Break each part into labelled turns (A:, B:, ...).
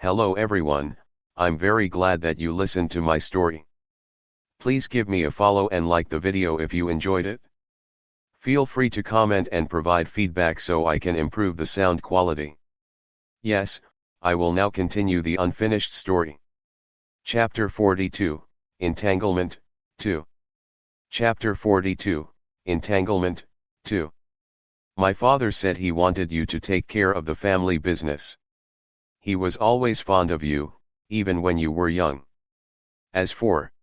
A: Hello everyone, I'm very glad that you listened to my story. Please give me a follow and like the video if you enjoyed it. Feel free to comment and provide feedback so I can improve the sound quality. Yes, I will now continue the unfinished story. Chapter 42, Entanglement, 2. Chapter 42, Entanglement, 2. My father said he wanted you to take care of the family business. He was always fond of you, even when you were young. As for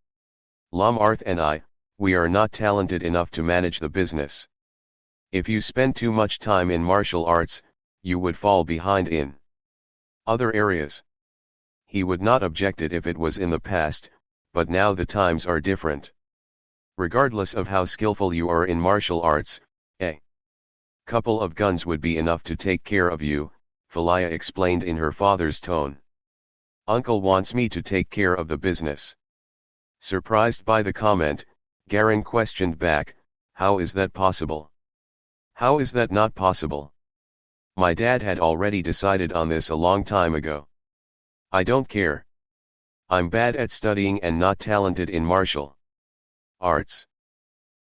A: Lamarth and I, we are not talented enough to manage the business. If you spend too much time in martial arts, you would fall behind in other areas. He would not object it if it was in the past, but now the times are different. Regardless of how skillful you are in martial arts, a couple of guns would be enough to take care of you, Falia explained in her father's tone. Uncle wants me to take care of the business. Surprised by the comment, Garin questioned back, how is that possible? How is that not possible? My dad had already decided on this a long time ago. I don't care. I'm bad at studying and not talented in martial arts.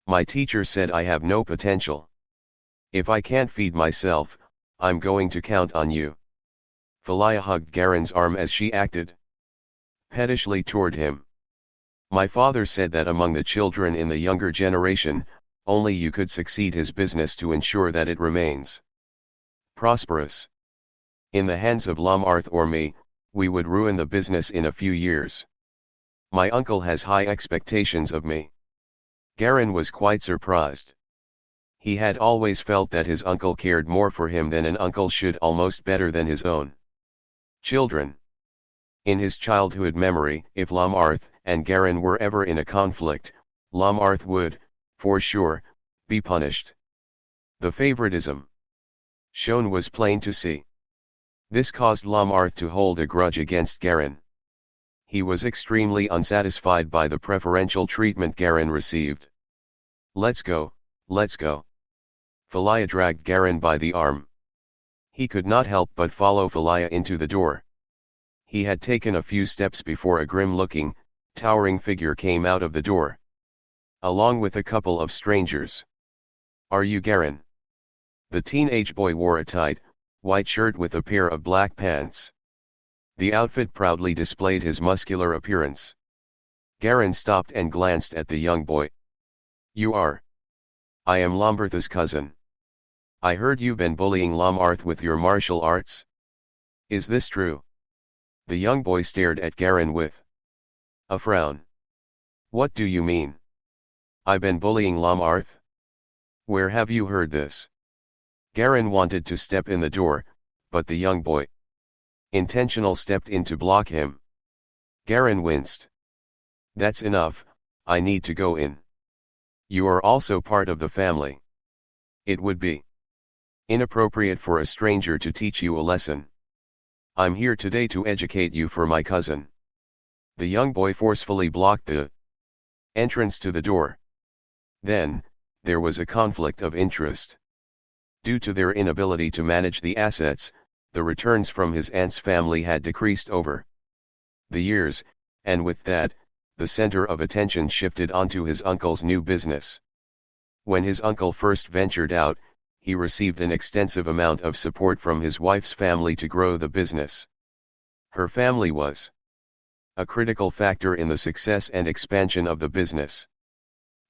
A: My teacher said I have no potential. If I can't feed myself, I'm going to count on you. Falia hugged Garin's arm as she acted pettishly toward him. My father said that among the children in the younger generation, only you could succeed his business to ensure that it remains prosperous. In the hands of Lamarth or me, we would ruin the business in a few years. My uncle has high expectations of me. Garin was quite surprised. He had always felt that his uncle cared more for him than an uncle should, almost better than his own children. In his childhood memory, if Lamarth and Garin were ever in a conflict, Lamarth would, for sure, be punished. The favoritism shown was plain to see. This caused Lamarth to hold a grudge against Garin. He was extremely unsatisfied by the preferential treatment Garin received. Let's go, let's go. Falia dragged Garin by the arm. He could not help but follow Falia into the door. He had taken a few steps before a grim-looking, towering figure came out of the door, along with a couple of strangers. Are you Garin? The teenage boy wore a tight, white shirt with a pair of black pants. The outfit proudly displayed his muscular appearance. Garin stopped and glanced at the young boy. You are? I am Lambertha's cousin. I heard you've been bullying Lamarth with your martial arts. Is this true? The young boy stared at Garin with a frown. What do you mean? I've been bullying Lamarth? Where have you heard this? Garin wanted to step in the door, but the young boy intentional stepped in to block him. Garin winced. That's enough, I need to go in. You are also part of the family. It would be inappropriate for a stranger to teach you a lesson. I'm here today to educate you for my cousin. The young boy forcefully blocked the entrance to the door. Then, there was a conflict of interest. Due to their inability to manage the assets, the returns from his aunt's family had decreased over the years, and with that, the center of attention shifted onto his uncle's new business. When his uncle first ventured out, he received an extensive amount of support from his wife's family to grow the business. Her family was a critical factor in the success and expansion of the business.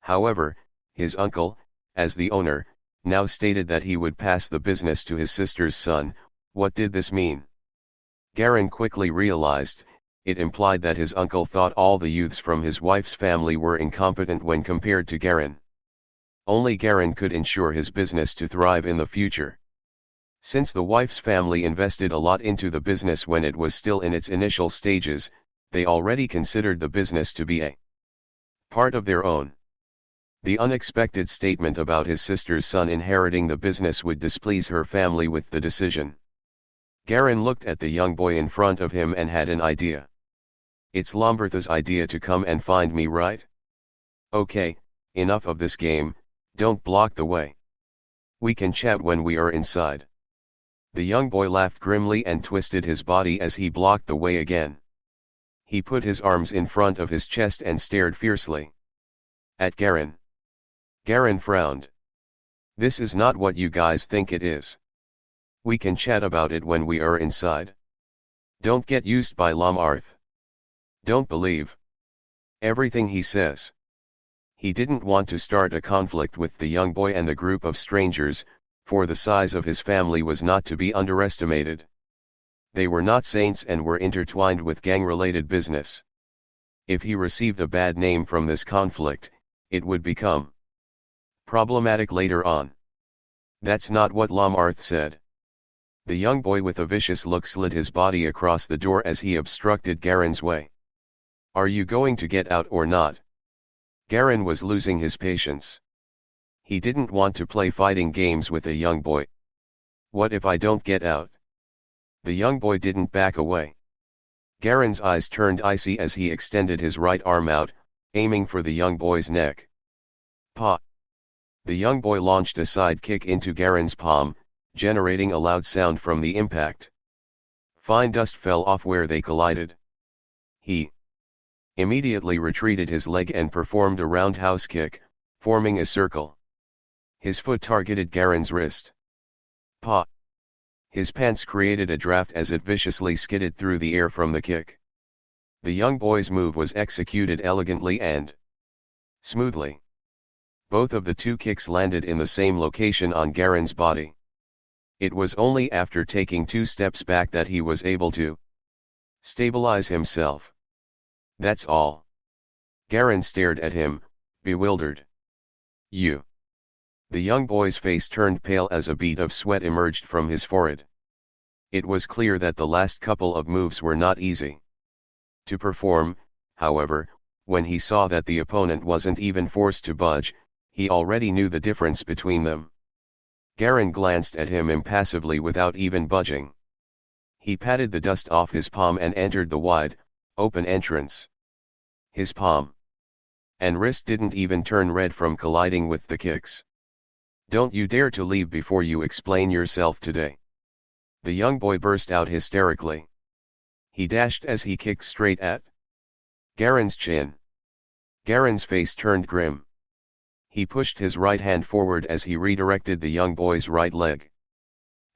A: However, his uncle, as the owner, now stated that he would pass the business to his sister's son. What did this mean? Garin quickly realized, it implied that his uncle thought all the youths from his wife's family were incompetent when compared to Garin. Only Garin could ensure his business to thrive in the future. Since the wife's family invested a lot into the business when it was still in its initial stages, they already considered the business to be a part of their own. The unexpected statement about his sister's son inheriting the business would displease her family with the decision. Garin looked at the young boy in front of him and had an idea. It's Lambertha's idea to come and find me, right? Okay, enough of this game, don't block the way. We can chat when we are inside. The young boy laughed grimly and twisted his body as he blocked the way again. He put his arms in front of his chest and stared fiercely at Garen. Garen frowned. "This is not what you guys think it is. We can chat about it when we are inside. Don't get used by Lamarth. Don't believe everything he says." He didn't want to start a conflict with the young boy and the group of strangers, for the size of his family was not to be underestimated. They were not saints and were intertwined with gang-related business. If he received a bad name from this conflict, it would become problematic later on. That's not what Lamarth said. The young boy with a vicious look slid his body across the door as he obstructed Garen's way. "Are you going to get out or not?" Garen was losing his patience. He didn't want to play fighting games with a young boy. "What if I don't get out?" The young boy didn't back away. Garen's eyes turned icy as he extended his right arm out, aiming for the young boy's neck. "Pa!" The young boy launched a side kick into Garen's palm, generating a loud sound from the impact. Fine dust fell off where they collided. He immediately retreated his leg and performed a roundhouse kick, forming a circle. His foot targeted Garen's wrist. "Pa!" His pants created a draft as it viciously skidded through the air from the kick. The young boy's move was executed elegantly and smoothly. Both of the two kicks landed in the same location on Garen's body. It was only after taking 2 steps back that he was able to stabilize himself. "That's all." Garen stared at him, bewildered. "You." The young boy's face turned pale as a bead of sweat emerged from his forehead. It was clear that the last couple of moves were not easy to perform. However, when he saw that the opponent wasn't even forced to budge, he already knew the difference between them. Garen glanced at him impassively without even budging. He patted the dust off his palm and entered the wide, open entrance. His palm and wrist didn't even turn red from colliding with the kicks. "Don't you dare to leave before you explain yourself today." The young boy burst out hysterically. He dashed as he kicked straight at Garen's chin. Garen's face turned grim. He pushed his right hand forward as he redirected the young boy's right leg.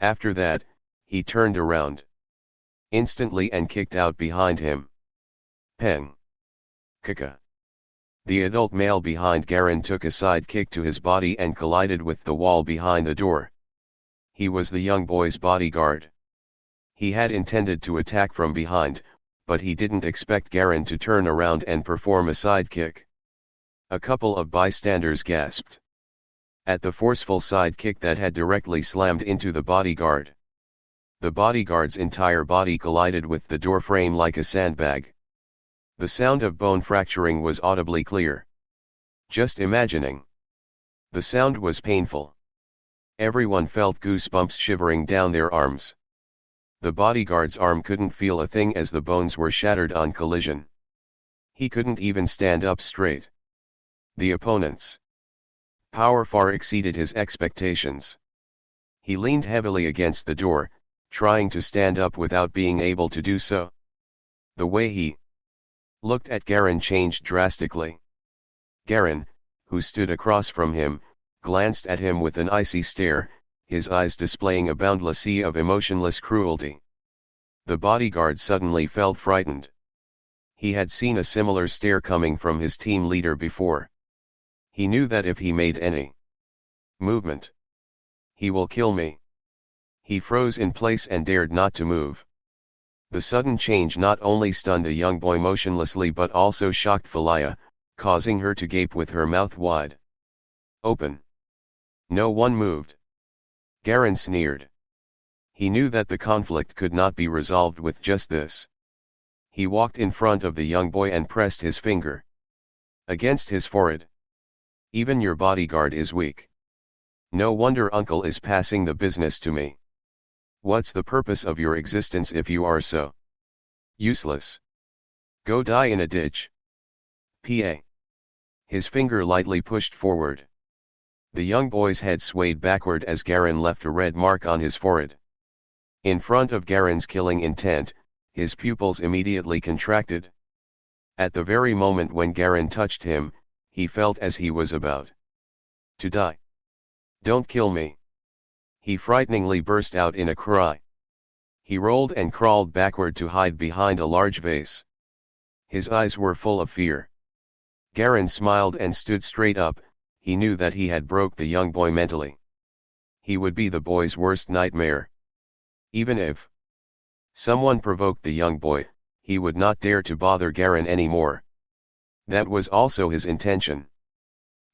A: After that, he turned around instantly and kicked out behind him. Peng. Kaka. The adult male behind Garen took a side kick to his body and collided with the wall behind the door. He was the young boy's bodyguard. He had intended to attack from behind, but he didn't expect Garen to turn around and perform a side kick. A couple of bystanders gasped at the forceful side kick that had directly slammed into the bodyguard. The bodyguard's entire body collided with the door frame like a sandbag. The sound of bone fracturing was audibly clear. Just imagining. The sound was painful. Everyone felt goosebumps shivering down their arms. The bodyguard's arm couldn't feel a thing as the bones were shattered on collision. He couldn't even stand up straight. The opponent's power far exceeded his expectations. He leaned heavily against the door, trying to stand up without being able to do so. The way he looked at Garen changed drastically. Garen, who stood across from him, glanced at him with an icy stare, his eyes displaying a boundless sea of emotionless cruelty. The bodyguard suddenly felt frightened. He had seen a similar stare coming from his team leader before. He knew that if he made any movement, he will kill me. He froze in place and dared not to move. The sudden change not only stunned the young boy motionlessly but also shocked Phalia, causing her to gape with her mouth wide open. No one moved. Garen sneered. He knew that the conflict could not be resolved with just this. He walked in front of the young boy and pressed his finger against his forehead. "Even your bodyguard is weak. No wonder Uncle is passing the business to me. What's the purpose of your existence if you are so useless? Go die in a ditch." Pa. His finger lightly pushed forward. The young boy's head swayed backward as Garen left a red mark on his forehead. In front of Garen's killing intent, his pupils immediately contracted. At the very moment when Garen touched him, he felt as he was about to die. "Don't kill me!" he frighteningly burst out in a cry. He rolled and crawled backward to hide behind a large vase. His eyes were full of fear. Garen smiled and stood straight up. He knew that he had broke the young boy mentally. He would be the boy's worst nightmare. Even if someone provoked the young boy, he would not dare to bother Garen anymore. That was also his intention.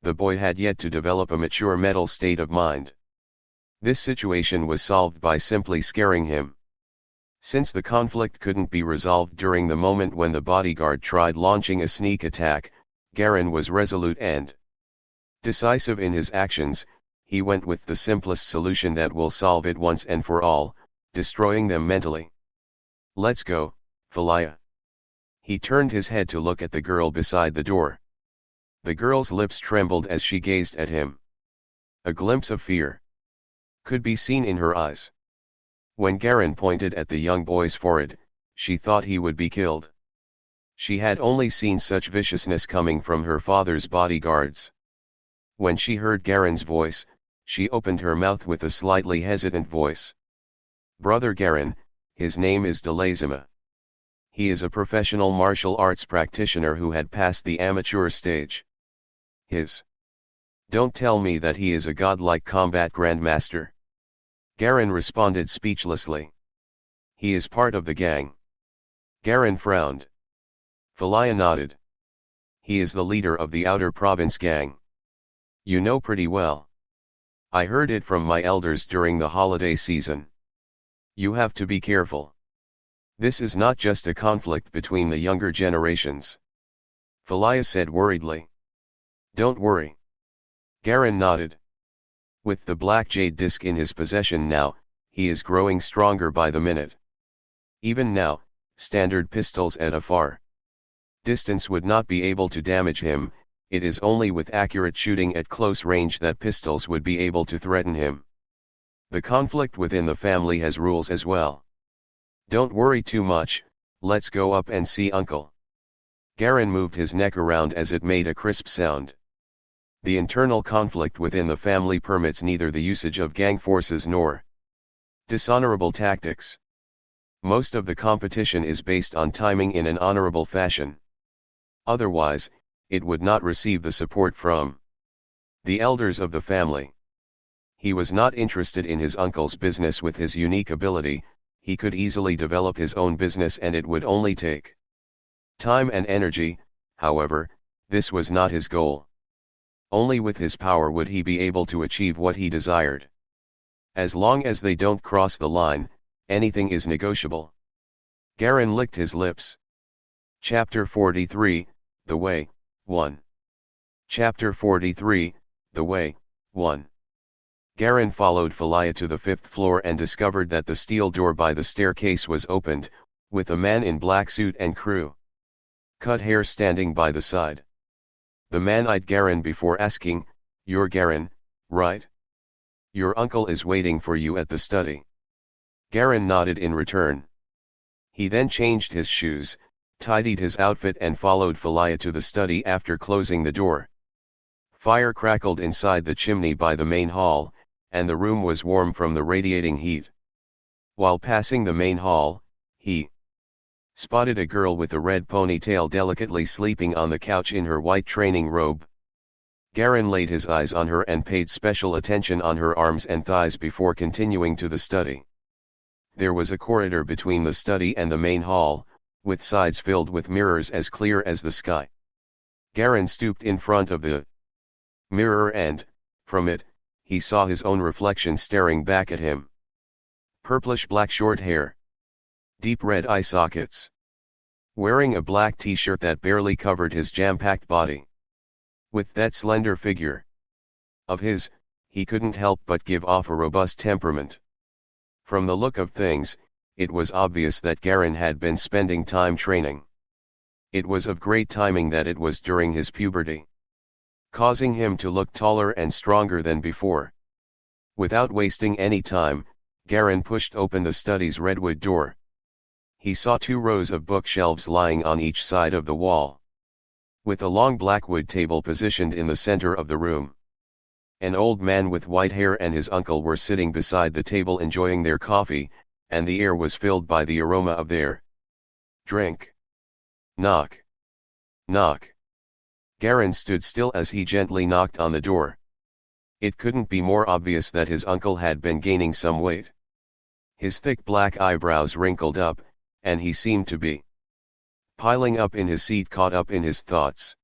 A: The boy had yet to develop a mature mental state of mind. This situation was solved by simply scaring him. Since the conflict couldn't be resolved during the moment when the bodyguard tried launching a sneak attack, Garen was resolute and decisive in his actions. He went with the simplest solution that will solve it once and for all, destroying them mentally. "Let's go, Falia." He turned his head to look at the girl beside the door. The girl's lips trembled as she gazed at him. A glimpse of fear could be seen in her eyes. When Garen pointed at the young boy's forehead, she thought he would be killed. She had only seen such viciousness coming from her father's bodyguards. When she heard Garen's voice, she opened her mouth with a slightly hesitant voice. "Brother Garen, his name is Delazima. He is a professional martial arts practitioner who had passed the amateur stage. Don't tell me that he is a godlike combat grandmaster." Garen responded speechlessly. "He is part of the gang." Garen frowned. Falia nodded. "He is the leader of the Outer Province gang. You know pretty well. I heard it from my elders during the holiday season. You have to be careful. This is not just a conflict between the younger generations." Falia said worriedly. "Don't worry." Garen nodded. With the black jade disc in his possession now, he is growing stronger by the minute. Even now, standard pistols at a far distance would not be able to damage him. It is only with accurate shooting at close range that pistols would be able to threaten him. The conflict within the family has rules as well. "Don't worry too much, let's go up and see Uncle." Garen moved his neck around as it made a crisp sound. The internal conflict within the family permits neither the usage of gang forces nor dishonorable tactics. Most of the competition is based on timing in an honorable fashion. Otherwise, it would not receive the support from the elders of the family. He was not interested in his uncle's business. With his unique ability, he could easily develop his own business and it would only take time and energy. However, this was not his goal. Only with his power would he be able to achieve what he desired. As long as they don't cross the line, anything is negotiable. Garen licked his lips. Chapter 43, The Way, 1. Chapter 43, The Way, 1. Garen followed Falia to the 5th floor and discovered that the steel door by the staircase was opened, with a man in black suit and crew cut hair standing by the side. The man eyed Garen before asking, "You're Garen, right? Your uncle is waiting for you at the study." Garen nodded in return. He then changed his shoes, tidied his outfit and followed Falia to the study. After closing the door, fire crackled inside the chimney by the main hall, and the room was warm from the radiating heat. While passing the main hall, he spotted a girl with a red ponytail delicately sleeping on the couch in her white training robe. Garen laid his eyes on her and paid special attention on her arms and thighs before continuing to the study. There was a corridor between the study and the main hall, with sides filled with mirrors as clear as the sky. Garen stooped in front of the mirror and, from it, he saw his own reflection staring back at him. Purplish black short hair. Deep red eye sockets. Wearing a black t-shirt that barely covered his jam-packed body. With that slender figure of his, he couldn't help but give off a robust temperament. From the look of things, it was obvious that Garen had been spending time training. It was of great timing that it was during his puberty, causing him to look taller and stronger than before. Without wasting any time, Garin pushed open the study's redwood door. He saw 2 rows of bookshelves lying on each side of the wall, with a long blackwood table positioned in the center of the room. An old man with white hair and his uncle were sitting beside the table enjoying their coffee, and the air was filled by the aroma of their drink. Knock. Knock. Garin stood still as he gently knocked on the door. It couldn't be more obvious that his uncle had been gaining some weight. His thick black eyebrows wrinkled up, and he seemed to be piling up in his seat, caught up in his thoughts.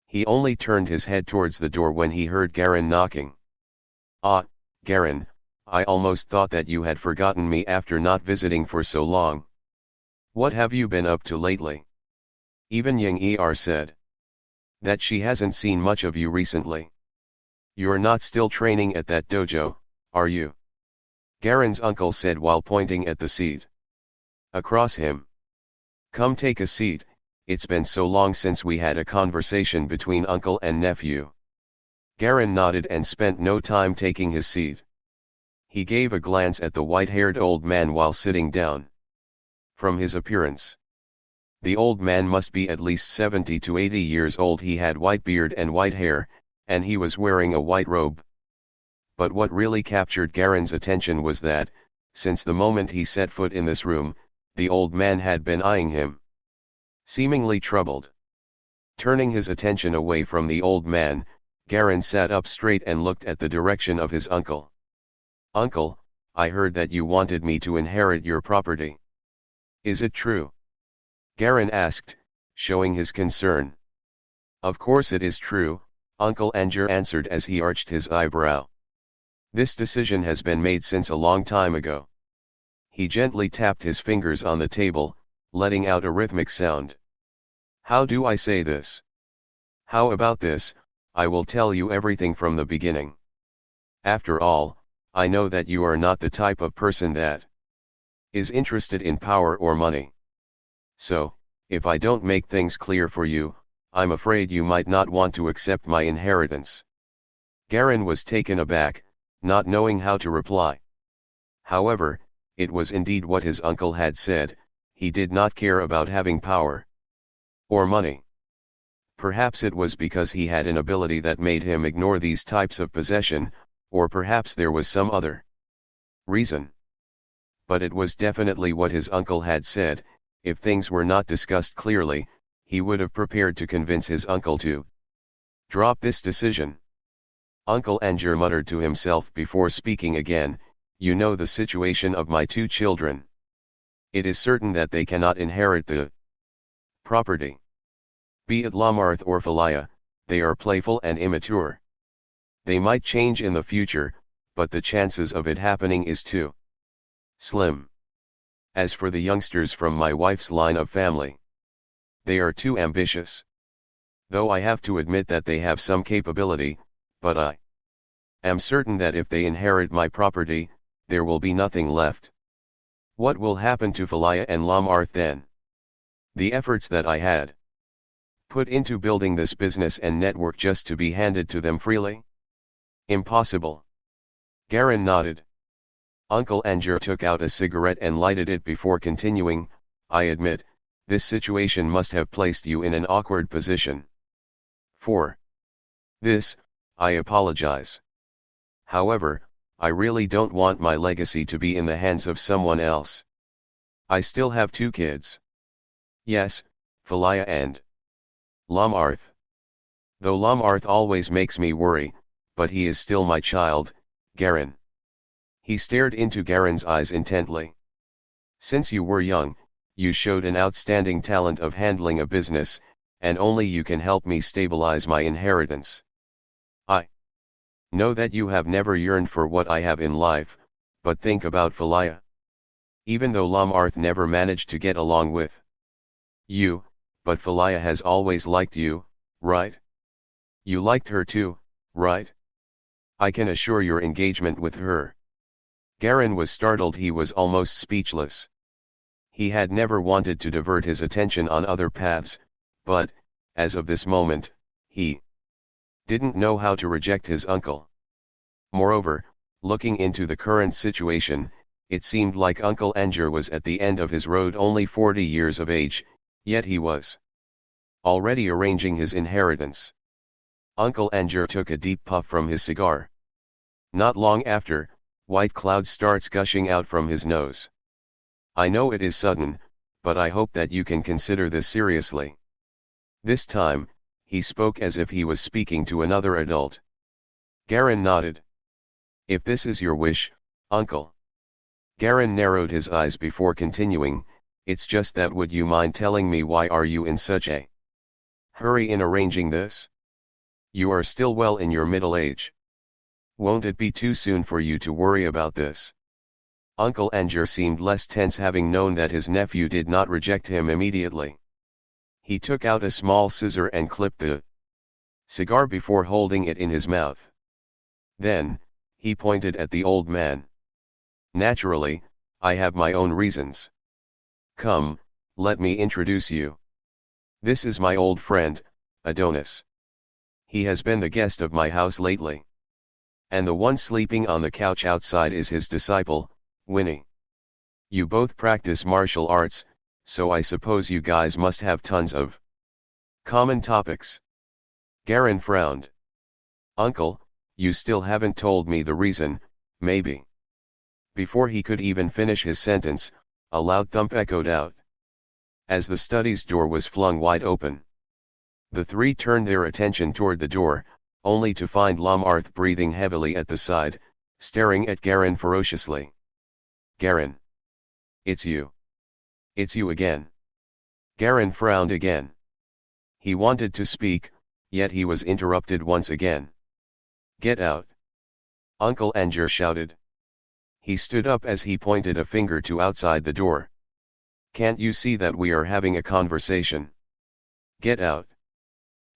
A: He only turned his head towards the door when he heard Garin knocking. "Ah, Garin, I almost thought that you had forgotten me after not visiting for so long. What have you been up to lately?" Even Yang Er said that she hasn't seen much of you recently. "You're not still training at that dojo, are you?" Garin's uncle said while pointing at the seat across him. "Come take a seat, it's been so long since we had a conversation between uncle and nephew." Garin nodded and spent no time taking his seat. He gave a glance at the white-haired old man while sitting down. From his appearance, the old man must be at least 70 to 80 years old. He had white beard and white hair, and he was wearing a white robe. But what really captured Garin's attention was that, since the moment he set foot in this room, the old man had been eyeing him, seemingly troubled. Turning his attention away from the old man, Garin sat up straight and looked at the direction of his uncle. "Uncle, I heard that you wanted me to inherit your property. Is it true?" Garin asked, showing his concern. "Of course it is true," Uncle Anger answered as he arched his eyebrow. "This decision has been made since a long time ago." He gently tapped his fingers on the table, letting out a rhythmic sound. "How do I say this? How about this? I will tell you everything from the beginning. After all, I know that you are not the type of person that is interested in power or money. So, if I don't make things clear for you, I'm afraid you might not want to accept my inheritance." Garin was taken aback, not knowing how to reply. However, it was indeed what his uncle had said. He did not care about having power or money. Perhaps it was because he had an ability that made him ignore these types of possession, or perhaps there was some other reason. But it was definitely what his uncle had said. If things were not discussed clearly, he would have prepared to convince his uncle to drop this decision. Uncle Anger muttered to himself before speaking again, "You know the situation of my 2 children. It is certain that they cannot inherit the property. Be it Lamarth or Falia, they are playful and immature. They might change in the future, but the chances of it happening is too slim. As for the youngsters from my wife's line of family, they are too ambitious. Though I have to admit that they have some capability, but I am certain that if they inherit my property, there will be nothing left. What will happen to Falia and Lamarth then? The efforts that I had put into building this business and network just to be handed to them freely? Impossible." Garin nodded. Uncle Anger took out a cigarette and lighted it before continuing, "I admit, this situation must have placed you in an awkward position. For this, I apologize. However, I really don't want my legacy to be in the hands of someone else. I still have 2 kids. Yes, Falia and Lamarth. Though Lamarth always makes me worry, but he is still my child, Garin." He stared into Garin's eyes intently. "Since you were young, you showed an outstanding talent of handling a business, and only you can help me stabilize my inheritance. I know that you have never yearned for what I have in life, but think about Falia. Even though Lamarth never managed to get along with you, but Falia has always liked you, right? You liked her too, right? I can assure your engagement with her." Garin was startled. He was almost speechless. He had never wanted to divert his attention on other paths, but, as of this moment, he didn't know how to reject his uncle. Moreover, looking into the current situation, It seemed like Uncle Anger was at the end of his road, only 40 years of age, yet he was already arranging his inheritance. Uncle Anger took a deep puff from his cigar. Not long after, white cloud starts gushing out from his nose. I know it is sudden, but I hope that you can consider this seriously. This time, he spoke as if he was speaking to another adult. Garin nodded. If this is your wish, uncle. Garin narrowed his eyes before continuing, it's just that, would you mind telling me why are you in such a hurry in arranging this? You are still well in your middle age. Won't it be too soon for you to worry about this? Uncle Anger seemed less tense, having known that his nephew did not reject him immediately. He took out a small scissor and clipped the cigar before holding it in his mouth. Then, he pointed at the old man. Naturally, I have my own reasons. Come, let me introduce you. This is my old friend, Adonis. He has been the guest of my house lately. And the one sleeping on the couch outside is his disciple, Winnie. You both practice martial arts, so I suppose you guys must have tons of common topics. Garin frowned. Uncle, you still haven't told me the reason, maybe. Before he could even finish his sentence, a loud thump echoed out. As the study's door was flung wide open, the three turned their attention toward the door, only to find Lamarth breathing heavily at the side, staring at Garin ferociously. Garin. It's you. It's you again. Garin frowned again. He wanted to speak, yet he was interrupted once again. Get out! Uncle Anger shouted. He stood up as he pointed a finger to outside the door. Can't you see that we are having a conversation? Get out!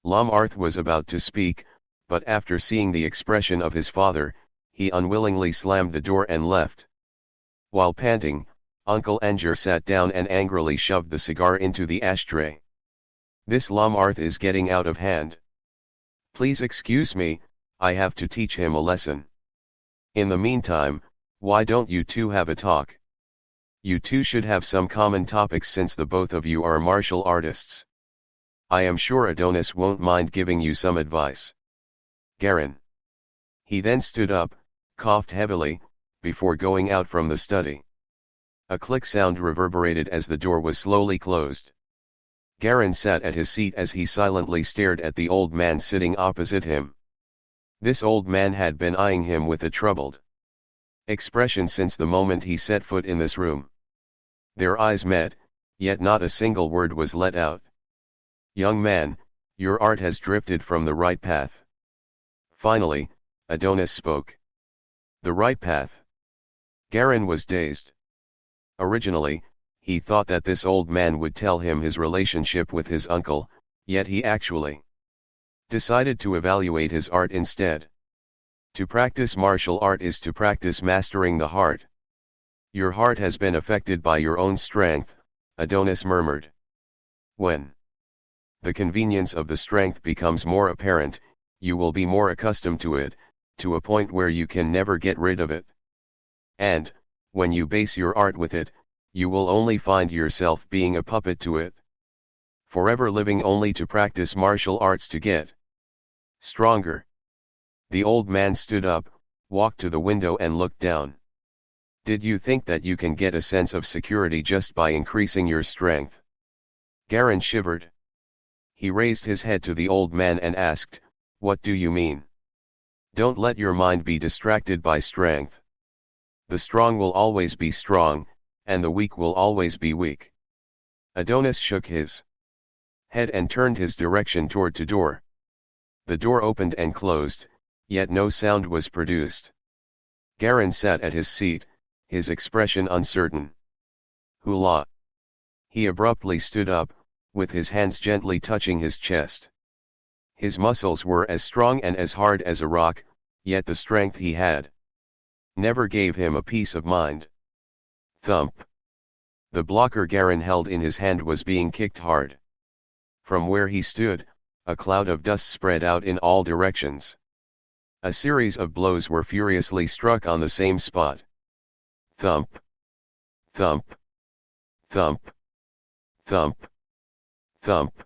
A: Lamarth was about to speak, but after seeing the expression of his father, he unwillingly slammed the door and left. While panting, Uncle Anger sat down and angrily shoved the cigar into the ashtray. This Lamarth is getting out of hand. Please excuse me, I have to teach him a lesson. In the meantime, why don't you two have a talk? You two should have some common topics since the both of you are martial artists. I am sure Adonis won't mind giving you some advice. Garin. He then stood up, coughed heavily, before going out from the study. A click sound reverberated as the door was slowly closed. Garin sat at his seat as he silently stared at the old man sitting opposite him. This old man had been eyeing him with a troubled expression since the moment he set foot in this room. Their eyes met, yet not a single word was let out. Young man, your art has drifted from the right path. Finally, Adonis spoke. The right path? Garin was dazed. Originally, he thought that this old man would tell him his relationship with his uncle, yet he actually decided to evaluate his art instead. To practice martial art is to practice mastering the heart. Your heart has been affected by your own strength, Adonis murmured. When the convenience of the strength becomes more apparent, you will be more accustomed to it, to a point where you can never get rid of it. And, when you base your art with it, you will only find yourself being a puppet to it. Forever living only to practice martial arts to get stronger. The old man stood up, walked to the window and looked down. Did you think that you can get a sense of security just by increasing your strength? Garin shivered. He raised his head to the old man and asked, what do you mean? Don't let your mind be distracted by strength. The strong will always be strong, and the weak will always be weak. Adonis shook his head and turned his direction toward the door. The door opened and closed, yet no sound was produced. Garin sat at his seat, his expression uncertain. Hula! He abruptly stood up, with his hands gently touching his chest. His muscles were as strong and as hard as a rock, yet the strength he had never gave him a peace of mind. Thump! The blocker Garin held in his hand was being kicked hard. From where he stood, a cloud of dust spread out in all directions. A series of blows were furiously struck on the same spot. Thump! Thump, thump, thump, thump.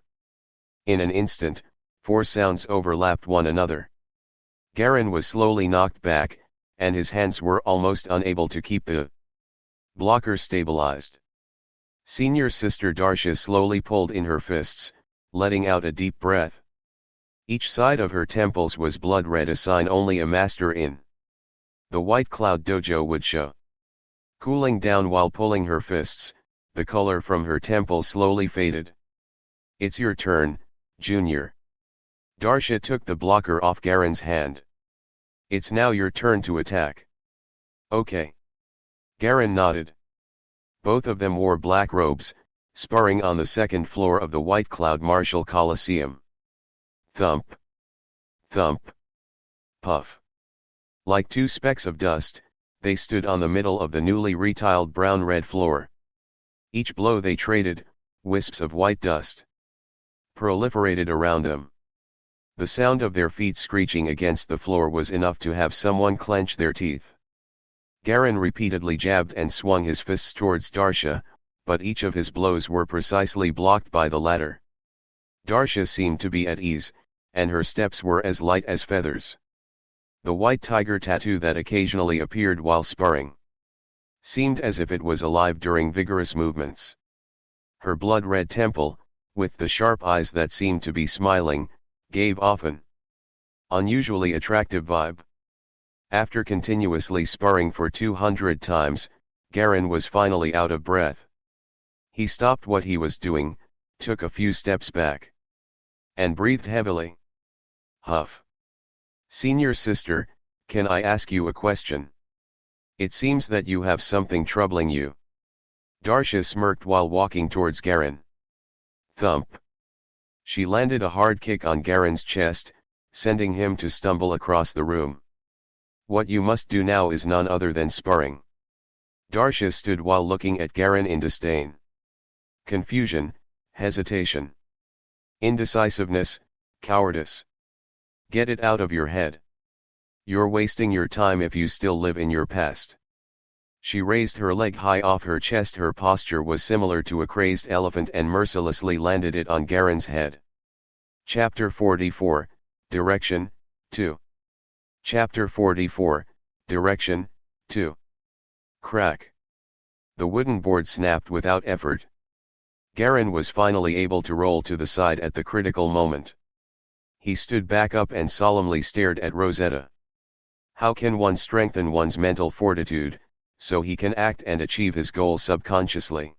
A: In an instant, 4 sounds overlapped one another. Garin was slowly knocked back, and his hands were almost unable to keep the blocker stabilized. Senior Sister Darsha slowly pulled in her fists, letting out a deep breath. Each side of her temples was blood red, a sign only a master in the White Cloud Dojo would show. Cooling down while pulling her fists, the color from her temples slowly faded. It's your turn, Junior. Darsha took the blocker off Garen's hand. It's now your turn to attack. Okay. Garen nodded. Both of them wore black robes, sparring on the second floor of the White Cloud Martial Coliseum. Thump. Thump. Puff. Like 2 specks of dust, they stood on the middle of the newly retiled brown-red floor. Each blow they traded, wisps of white dust proliferated around them. The sound of their feet screeching against the floor was enough to have someone clench their teeth. Garen repeatedly jabbed and swung his fists towards Darsha, but each of his blows were precisely blocked by the latter. Darsha seemed to be at ease, and her steps were as light as feathers. The white tiger tattoo that occasionally appeared while sparring seemed as if it was alive during vigorous movements. Her blood-red temple, with the sharp eyes that seemed to be smiling, gave off an unusually attractive vibe. After continuously sparring for 200 times, Garen was finally out of breath. He stopped what he was doing, took a few steps back, and breathed heavily. Huff. Senior Sister, can I ask you a question? It seems that you have something troubling you. Darsha smirked while walking towards Garen. Thump. She landed a hard kick on Garen's chest, sending him to stumble across the room. What you must do now is none other than sparring. Darsha stood while looking at Garen in disdain. Confusion, hesitation, indecisiveness, cowardice. Get it out of your head. You're wasting your time if you still live in your past. She raised her leg high off her chest. Her posture was similar to a crazed elephant and mercilessly landed it on Garen's head. Chapter 44, Direction, 2. Chapter 44, Direction, 2. Crack. The wooden board snapped without effort. Garen was finally able to roll to the side at the critical moment. He stood back up and solemnly stared at Rosetta. How can one strengthen one's mental fortitude, so he can act and achieve his goals subconsciously?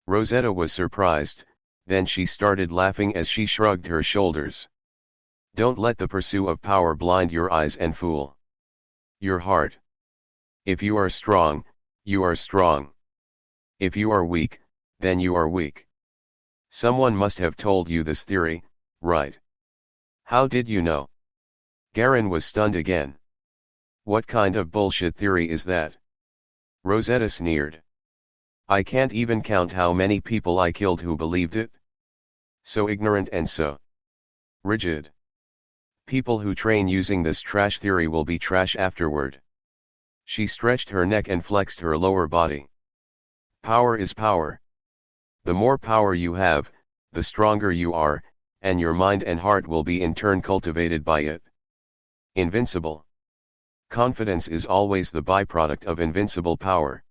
A: Rosetta was surprised, then she started laughing as she shrugged her shoulders. Don't let the pursuit of power blind your eyes and fool your heart. If you are strong, you are strong. If you are weak, then you are weak. Someone must have told you this theory, right? How did you know? Garen was stunned again. What kind of bullshit theory is that? Rosetta sneered. I can't even count how many people I killed who believed it. So ignorant and so rigid. People who train using this trash theory will be trash afterward. She stretched her neck and flexed her lower body. Power is power. The more power you have, the stronger you are, and your mind and heart will be in turn cultivated by it. Invincible. Confidence is always the byproduct of invincible power.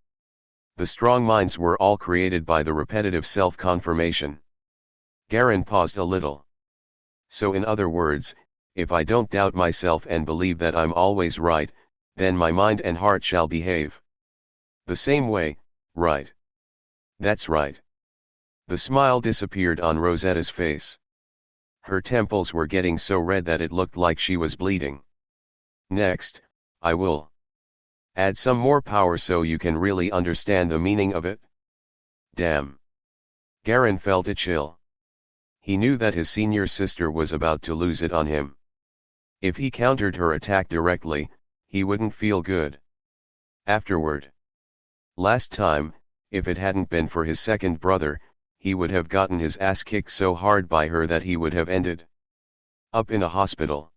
A: The strong minds were all created by the repetitive self-confirmation. Garen paused a little. So in other words, if I don't doubt myself and believe that I'm always right, then my mind and heart shall behave the same way, right? That's right. The smile disappeared on Rosetta's face. Her temples were getting so red that it looked like she was bleeding. Next, I will add some more power so you can really understand the meaning of it. Damn. Garen felt a chill. He knew that his senior sister was about to lose it on him. If he countered her attack directly, he wouldn't feel good afterward. Last time, if it hadn't been for his second brother, he would have gotten his ass kicked so hard by her that he would have ended up in a hospital.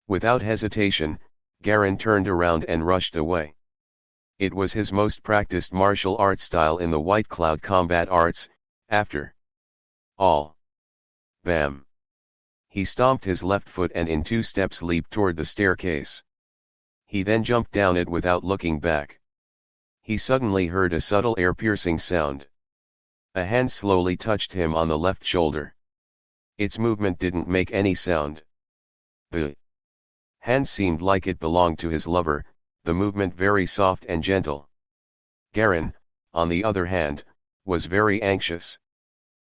A: Without hesitation, Garen turned around and rushed away. It was his most practiced martial art style in the White Cloud combat arts. After all, bam! He stomped his left foot and in 2 steps leaped toward the staircase. He then jumped down it without looking back. He suddenly heard a subtle ear-piercing sound. A hand slowly touched him on the left shoulder. Its movement didn't make any sound. The hand seemed like it belonged to his lover, the movement very soft and gentle. Garin, on the other hand, was very anxious.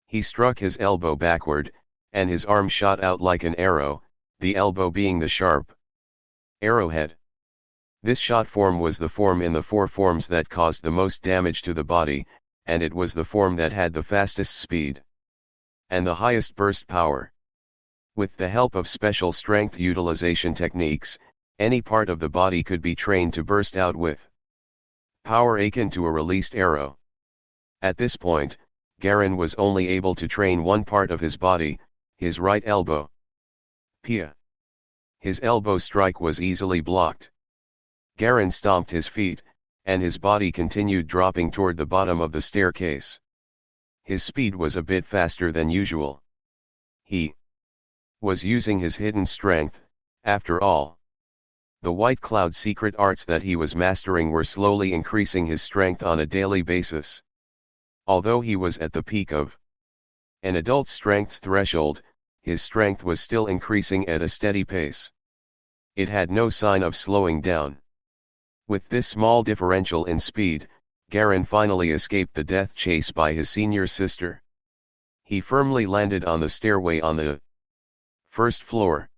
A: He struck his elbow backward, and his arm shot out like an arrow, the elbow being the sharp arrowhead. This shot form was the form in the 4 forms that caused the most damage to the body, and it was the form that had the fastest speed and the highest burst power. With the help of special strength utilization techniques, any part of the body could be trained to burst out with power akin to a released arrow. At this point, Garin was only able to train one part of his body, his right elbow. Pia. His elbow strike was easily blocked. Garin stomped his feet, and his body continued dropping toward the bottom of the staircase. His speed was a bit faster than usual. He was using his hidden strength, after all. The White Cloud secret arts that he was mastering were slowly increasing his strength on a daily basis. Although he was at the peak of an adult strength's threshold, his strength was still increasing at a steady pace. It had no sign of slowing down. With this small differential in speed, Garin finally escaped the death chase by his senior sister. He firmly landed on the stairway on the 1st floor.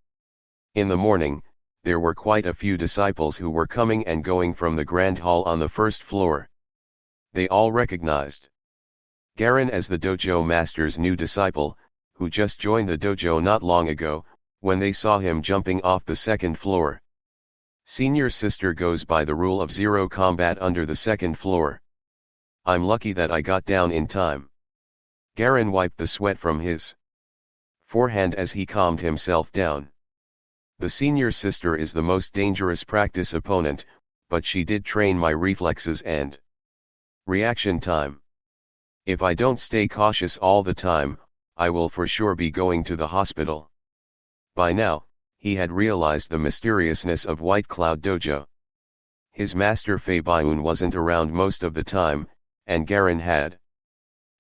A: In the morning, there were quite a few disciples who were coming and going from the grand hall on the 1st floor. They all recognized Garin as the dojo master's new disciple, who just joined the dojo not long ago, when they saw him jumping off the 2nd floor. Senior sister goes by the rule of 0 combat under the 2nd floor. I'm lucky that I got down in time. Garin wiped the sweat from his forehand as he calmed himself down. The senior sister is the most dangerous practice opponent, but she did train my reflexes and reaction time. If I don't stay cautious all the time, I will for sure be going to the hospital. By now, he had realized the mysteriousness of White Cloud Dojo. His master Fei Baiun wasn't around most of the time, and Garin had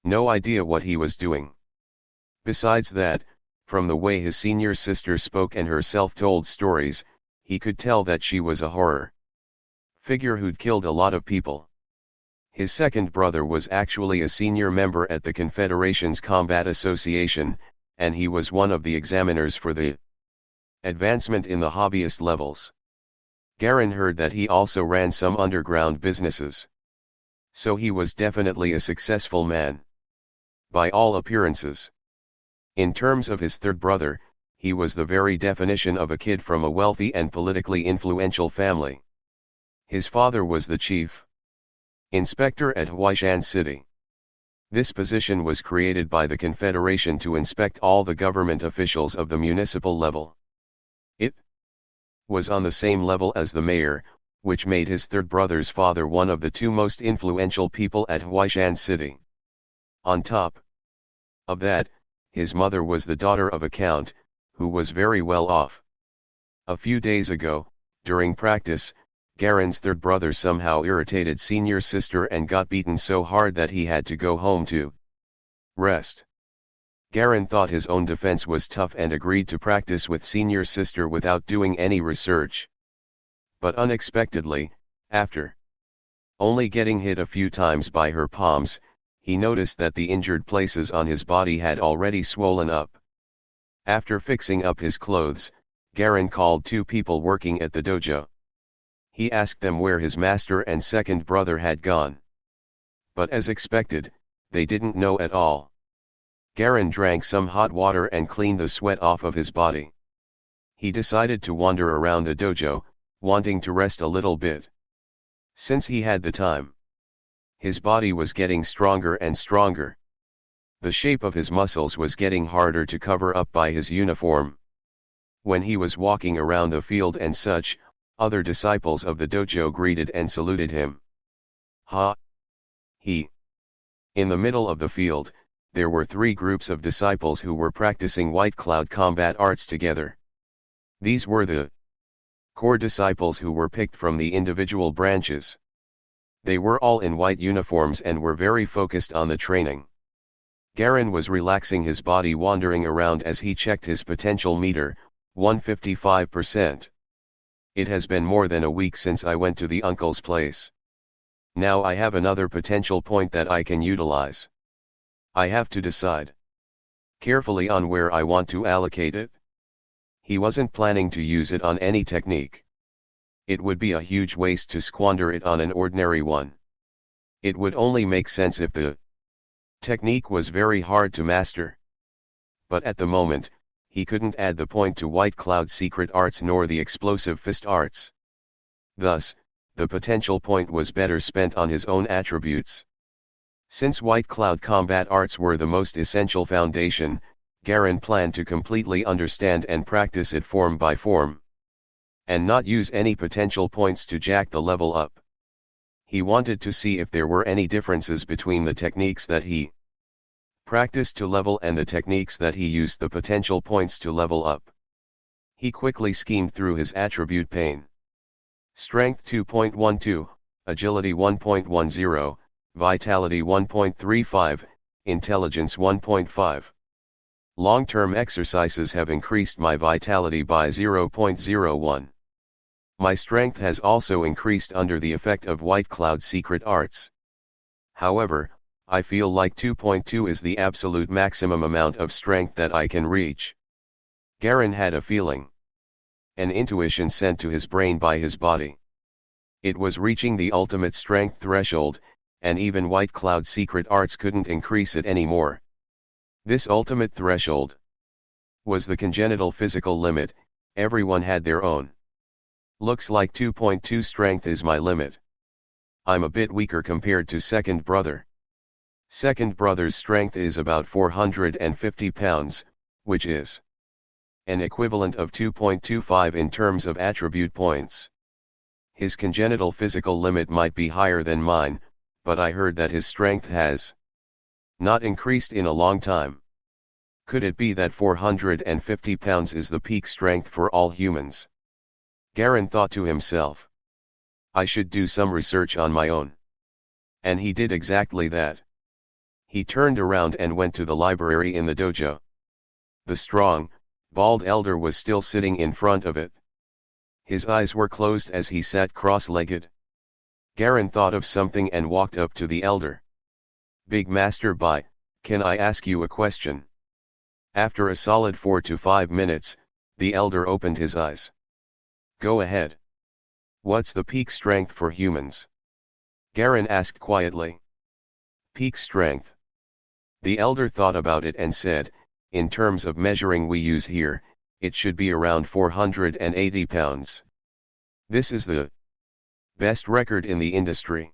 A: no idea what he was doing. Besides that, from the way his senior sister spoke and herself told stories, he could tell that she was a horror figure who'd killed a lot of people. His second brother was actually a senior member at the Confederation's Combat Association, and he was one of the examiners for the advancement in the hobbyist levels. Garin heard that he also ran some underground businesses. So he was definitely a successful man. By all appearances. In terms of his third brother, he was the very definition of a kid from a wealthy and politically influential family. His father was the chief inspector at Huaishan City. This position was created by the Confederation to inspect all the government officials of the municipal level. It was on the same level as the mayor, which made his third brother's father one of the 2 most influential people at Huaishan City. On top of that, his mother was the daughter of a count, who was very well off. A few days ago, during practice, Garin's third brother somehow irritated senior sister and got beaten so hard that he had to go home to rest. Garin thought his own defense was tough and agreed to practice with senior sister without doing any research. But unexpectedly, after only getting hit a few times by her palms, he noticed that the injured places on his body had already swollen up. After fixing up his clothes, Garin called 2 people working at the dojo. He asked them where his master and second brother had gone. But as expected, they didn't know at all. Garin drank some hot water and cleaned the sweat off of his body. He decided to wander around the dojo, wanting to rest a little bit. Since he had the time. His body was getting stronger and stronger. The shape of his muscles was getting harder to cover up by his uniform. When he was walking around the field and such, other disciples of the dojo greeted and saluted him. Ha! He. In the middle of the field, there were 3 groups of disciples who were practicing white cloud combat arts together. These were the core disciples who were picked from the individual branches. They were all in white uniforms and were very focused on the training. Garin was relaxing his body, wandering around as he checked his potential meter, 155%. It has been more than a week since I went to the uncle's place. Now I have another potential point that I can utilize. I have to decide carefully on where I want to allocate it. He wasn't planning to use it on any technique. It would be a huge waste to squander it on an ordinary one. It would only make sense if the technique was very hard to master. But at the moment, he couldn't add the point to White Cloud secret arts nor the explosive fist arts. Thus, the potential point was better spent on his own attributes. Since White Cloud combat arts were the most essential foundation, Garin planned to completely understand and practice it form by form, and not use any potential points to jack the level up. He wanted to see if there were any differences between the techniques that he practiced to level and the techniques that he used the potential points to level up. He quickly schemed through his attribute pane. Strength 2.12, Agility 1.10, Vitality 1.35, Intelligence 1.5. Long-term exercises have increased my vitality by 0.01. My strength has also increased under the effect of White Cloud secret arts. However, I feel like 2.2 is the absolute maximum amount of strength that I can reach. Garin had a feeling. An intuition sent to his brain by his body. It was reaching the ultimate strength threshold, and even White Cloud secret arts couldn't increase it anymore. This ultimate threshold was the congenital physical limit. Everyone had their own. Looks like 2.2 strength is my limit. I'm a bit weaker compared to second brother. Second brother's strength is about 450 pounds, which is an equivalent of 2.25 in terms of attribute points. His congenital physical limit might be higher than mine, but I heard that his strength has not increased in a long time. Could it be that 450 pounds is the peak strength for all humans? Garin thought to himself. I should do some research on my own. And he did exactly that. He turned around and went to the library in the dojo. The strong, bald elder was still sitting in front of it. His eyes were closed as he sat cross-legged. Garin thought of something and walked up to the elder. Big Master Bai, can I ask you a question? After a solid 4 to 5 minutes, the elder opened his eyes. Go ahead. What's the peak strength for humans? Garin asked quietly. Peak strength. The elder thought about it and said, in terms of measuring we use here, it should be around 480 pounds. This is the best record in the industry.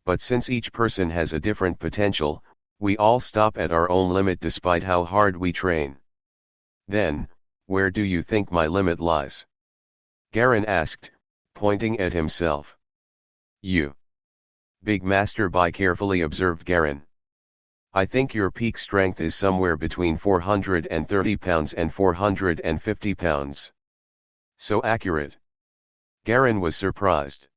A: But since each person has a different potential, we all stop at our own limit despite how hard we train. Then, where do you think my limit lies? Garin asked, pointing at himself. You. Big Master Bai carefully observed Garin. I think your peak strength is somewhere between 430 pounds and 450 pounds. So accurate. Garin was surprised.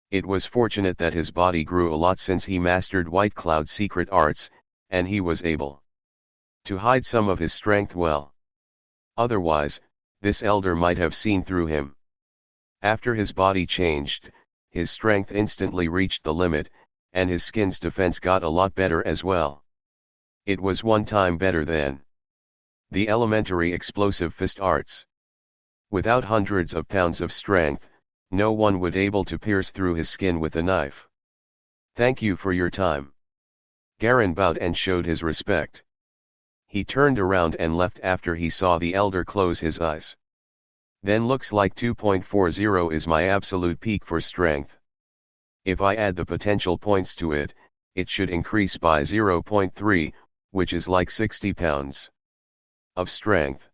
A: It was fortunate that his body grew a lot since he mastered White Cloud secret arts, and he was able to hide some of his strength well. Otherwise, this elder might have seen through him. After his body changed, his strength instantly reached the limit, and his skin's defense got a lot better as well. It was 1 time better than the elementary explosive fist arts. Without hundreds of pounds of strength, no one would able to pierce through his skin with a knife. Thank you for your time. Garin bowed and showed his respect. He turned around and left after he saw the elder close his eyes. Then looks like 2.40 is my absolute peak for strength. If I add the potential points to it, it should increase by 0.3, which is like 60 pounds of strength.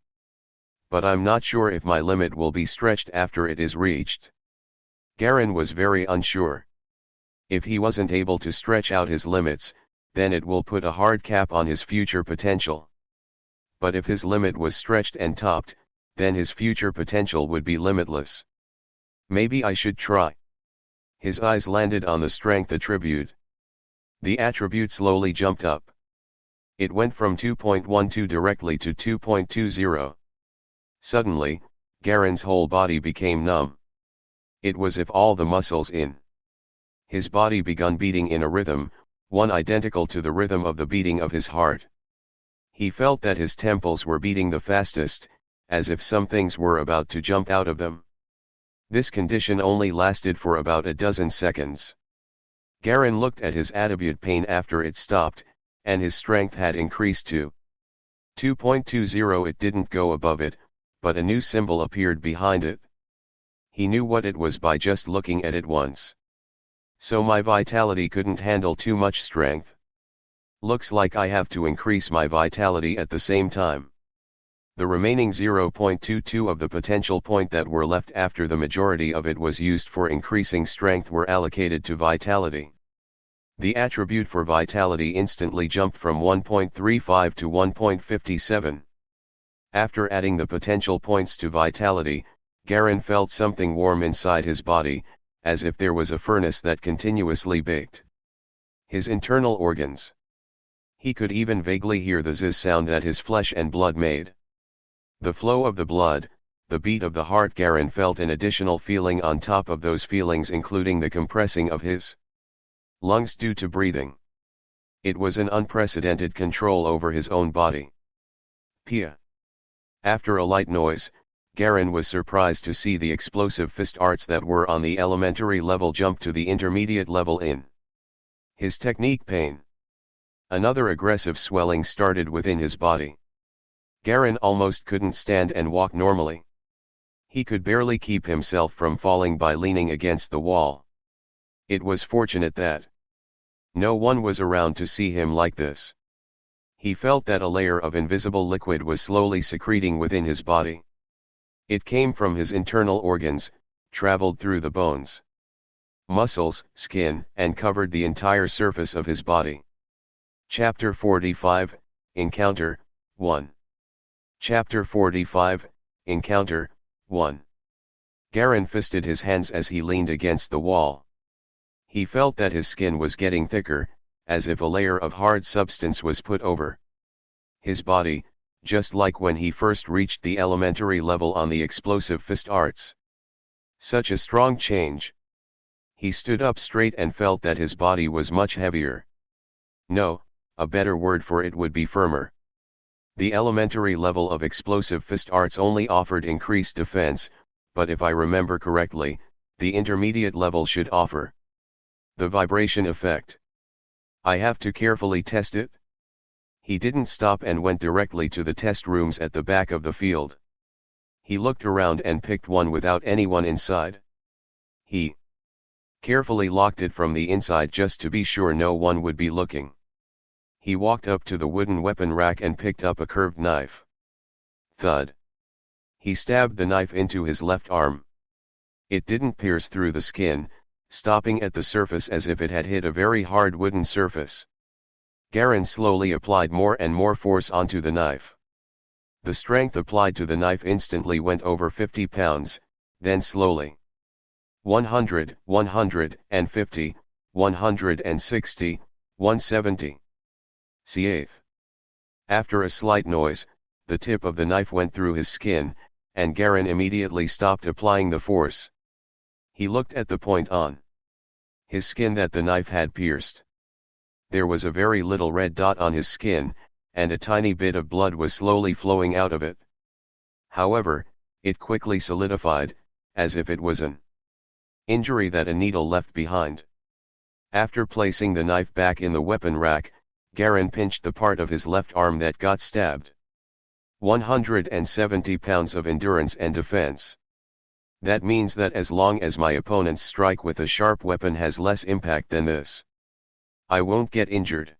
A: But I'm not sure if my limit will be stretched after it is reached. Garin was very unsure. If he wasn't able to stretch out his limits, then it will put a hard cap on his future potential. But if his limit was stretched and topped, then his future potential would be limitless. Maybe I should try. His eyes landed on the strength attribute. The attribute slowly jumped up. It went from 2.12 directly to 2.20. Suddenly, Garen's whole body became numb. It was as if all the muscles in his body begun beating in a rhythm, one identical to the rhythm of the beating of his heart. He felt that his temples were beating the fastest, as if some things were about to jump out of them. This condition only lasted for about a dozen seconds. Garen looked at his attribute pain after it stopped, and his strength had increased to 2.20. It didn't go above it, but a new symbol appeared behind it. He knew what it was by just looking at it once. So my vitality couldn't handle too much strength. Looks like I have to increase my vitality at the same time. The remaining 0.22 of the potential point that were left after the majority of it was used for increasing strength were allocated to vitality. The attribute for vitality instantly jumped from 1.35 to 1.57. After adding the potential points to vitality, Garen felt something warm inside his body, as if there was a furnace that continuously baked his internal organs. He could even vaguely hear the zzz sound that his flesh and blood made. The flow of the blood, the beat of the heart. Garen felt an additional feeling on top of those feelings, including the compressing of his lungs due to breathing. It was an unprecedented control over his own body. Pia. After a light noise, Garen was surprised to see the explosive fist arts that were on the elementary level jump to the intermediate level in his technique pain. Another aggressive swelling started within his body. Garen almost couldn't stand and walk normally. He could barely keep himself from falling by leaning against the wall. It was fortunate that no one was around to see him like this. He felt that a layer of invisible liquid was slowly secreting within his body. It came from his internal organs, traveled through the bones, muscles, skin, and covered the entire surface of his body. Chapter 45, Encounter, 1. Chapter 45, Encounter, 1. Garen fisted his hands as he leaned against the wall. He felt that his skin was getting thicker, as if a layer of hard substance was put over his body, just like when he first reached the elementary level on the explosive fist arts. Such a strong change. He stood up straight and felt that his body was much heavier. No, a better word for it would be firmer. The elementary level of explosive fist arts only offered increased defense, but if I remember correctly, the intermediate level should offer the vibration effect. I have to carefully test it. He didn't stop and went directly to the test rooms at the back of the field. He looked around and picked one without anyone inside. He carefully locked it from the inside just to be sure no one would be looking. He walked up to the wooden weapon rack and picked up a curved knife. Thud. He stabbed the knife into his left arm. It didn't pierce through the skin, stopping at the surface as if it had hit a very hard wooden surface. Garen slowly applied more and more force onto the knife. The strength applied to the knife instantly went over 50 pounds, then slowly 100, 150, 160, 170. C8. After a slight noise, the tip of the knife went through his skin, and Garen immediately stopped applying the force. He looked at the point on his skin that the knife had pierced. There was a very little red dot on his skin, and a tiny bit of blood was slowly flowing out of it. However, it quickly solidified, as if it was an injury that a needle left behind. After placing the knife back in the weapon rack, Garen pinched the part of his left arm that got stabbed. 170 pounds of endurance and defense. That means that as long as my opponent's strike with a sharp weapon has less impact than this, I won't get injured.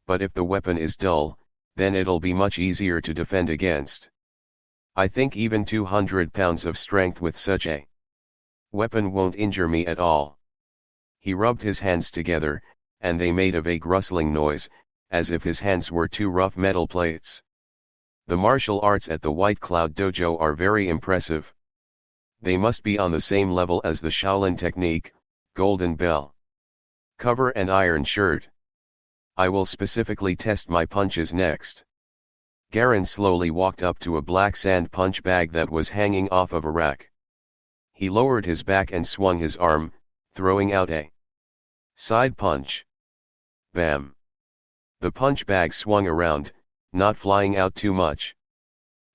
A: But if the weapon is dull, then it'll be much easier to defend against. I think even 200 pounds of strength with such a weapon won't injure me at all. He rubbed his hands together, and they made a vague rustling noise, as if his hands were two rough metal plates. The martial arts at the White Cloud Dojo are very impressive. They must be on the same level as the Shaolin technique, Golden Bell. Cover an iron shirt. I will specifically test my punches next. Garen slowly walked up to a black sand punch bag that was hanging off of a rack. He lowered his back and swung his arm, throwing out a side punch. Bam! The punch bag swung around, not flying out too much.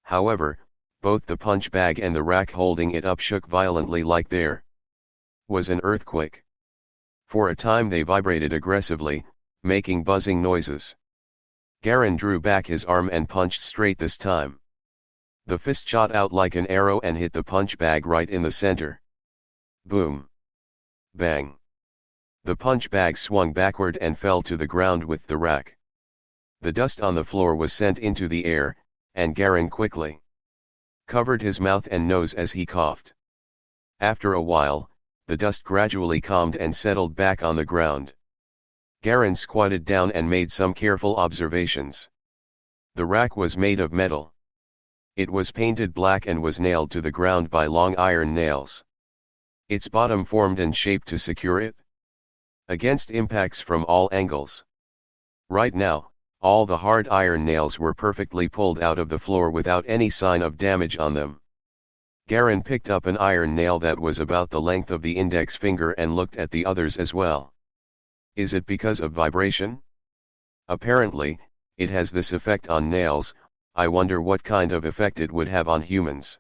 A: However, both the punch bag and the rack holding it up shook violently like there was an earthquake. For a time they vibrated aggressively, making buzzing noises. Garen drew back his arm and punched straight this time. The fist shot out like an arrow and hit the punch bag right in the center. Boom! Bang! The punch bag swung backward and fell to the ground with the rack. The dust on the floor was sent into the air, and Garen quickly covered his mouth and nose as he coughed. After a while, the dust gradually calmed and settled back on the ground. Garen squatted down and made some careful observations. The rack was made of metal. It was painted black and was nailed to the ground by long iron nails. Its bottom formed and shaped to secure it against impacts from all angles. Right now, all the hard iron nails were perfectly pulled out of the floor without any sign of damage on them. Garen picked up an iron nail that was about the length of the index finger and looked at the others as well. Is it because of vibration? Apparently, it has this effect on nails. I wonder what kind of effect it would have on humans.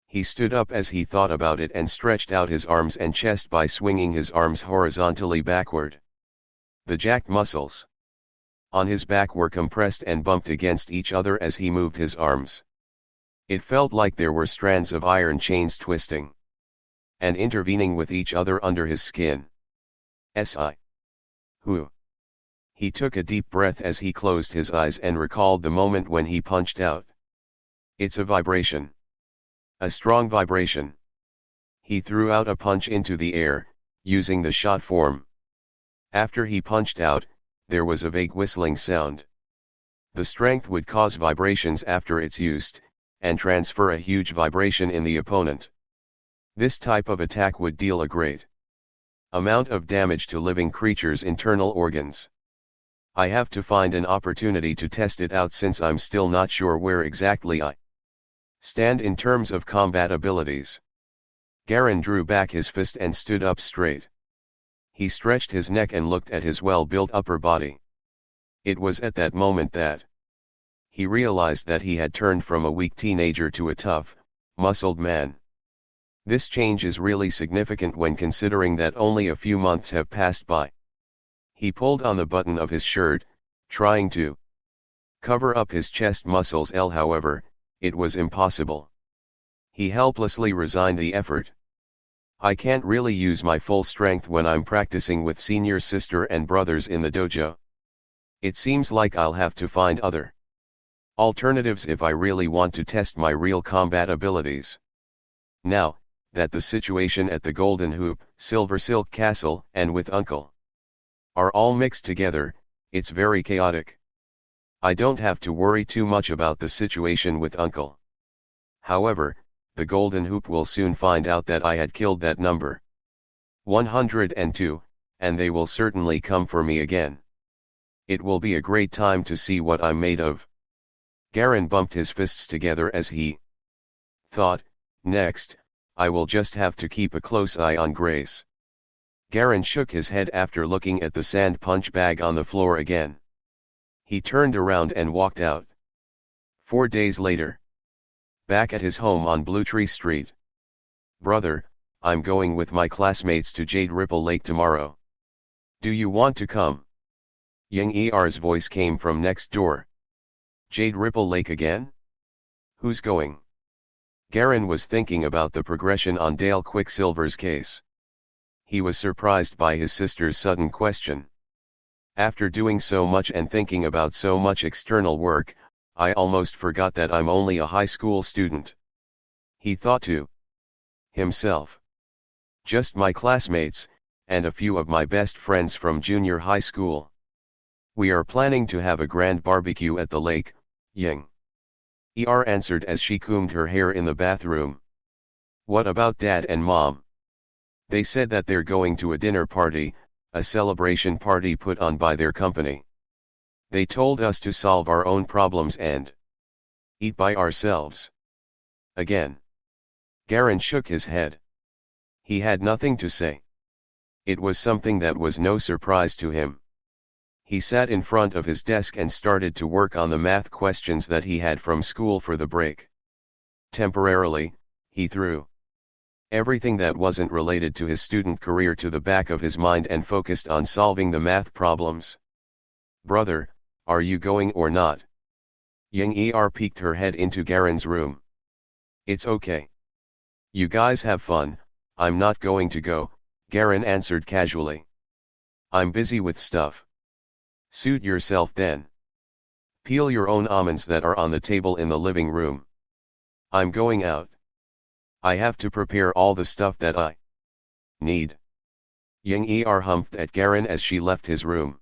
A: He stood up as he thought about it and stretched out his arms and chest by swinging his arms horizontally backward. The jacked muscles on his back were compressed and bumped against each other as he moved his arms. It felt like there were strands of iron chains twisting and intervening with each other under his skin. Si. Whew. He took a deep breath as he closed his eyes and recalled the moment when he punched out. It's a vibration. A strong vibration. He threw out a punch into the air, using the shot form. After he punched out, there was a vague whistling sound. The strength would cause vibrations after it's used, and transfer a huge vibration in the opponent. This type of attack would deal a great amount of damage to living creatures' internal organs. I have to find an opportunity to test it out since I'm still not sure where exactly I stand in terms of combat abilities. Garen drew back his fist and stood up straight. He stretched his neck and looked at his well-built upper body. It was at that moment that he realized that he had turned from a weak teenager to a tough, muscled man. This change is really significant when considering that only a few months have passed by. He pulled on the button of his shirt, trying to cover up his chest muscles. However, it was impossible. He helplessly resigned the effort. I can't really use my full strength when I'm practicing with senior sister and brothers in the dojo. It seems like I'll have to find other alternatives if I really want to test my real combat abilities. Now that the situation at the Golden Hoop, Silver Silk Castle, and with Uncle are all mixed together, it's very chaotic. I don't have to worry too much about the situation with Uncle. However, the Golden Hoop will soon find out that I had killed that number 102, and they will certainly come for me again. It will be a great time to see what I'm made of. Garen bumped his fists together as he thought, next, I will just have to keep a close eye on Grace. Garen shook his head after looking at the sand punch bag on the floor again. He turned around and walked out. 4 days later. Back at his home on Blue Tree Street. Brother, I'm going with my classmates to Jade Ripple Lake tomorrow. Do you want to come? Yang Er's voice came from next door. Jade Ripple Lake again? Who's going? Garen was thinking about the progression on Dale Quicksilver's case. He was surprised by his sister's sudden question. After doing so much and thinking about so much external work, I almost forgot that I'm only a high school student. He thought to himself. Just my classmates, and a few of my best friends from junior high school. We are planning to have a grand barbecue at the lake, Ying. Answered as she combed her hair in the bathroom. What about Dad and Mom? They said that they're going to a dinner party, a celebration party put on by their company. They told us to solve our own problems and eat by ourselves. Again. Garen shook his head. He had nothing to say. It was something that was no surprise to him. He sat in front of his desk and started to work on the math questions that he had from school for the break. Temporarily, he threw everything that wasn't related to his student career to the back of his mind and focused on solving the math problems. Brother, are you going or not? Ying peeked her head into Garen's room. It's okay. You guys have fun, I'm not going to go, Garen answered casually. I'm busy with stuff. Suit yourself then. Peel your own almonds that are on the table in the living room. I'm going out. I have to prepare all the stuff that I need. Ying humphed at Garen as she left his room.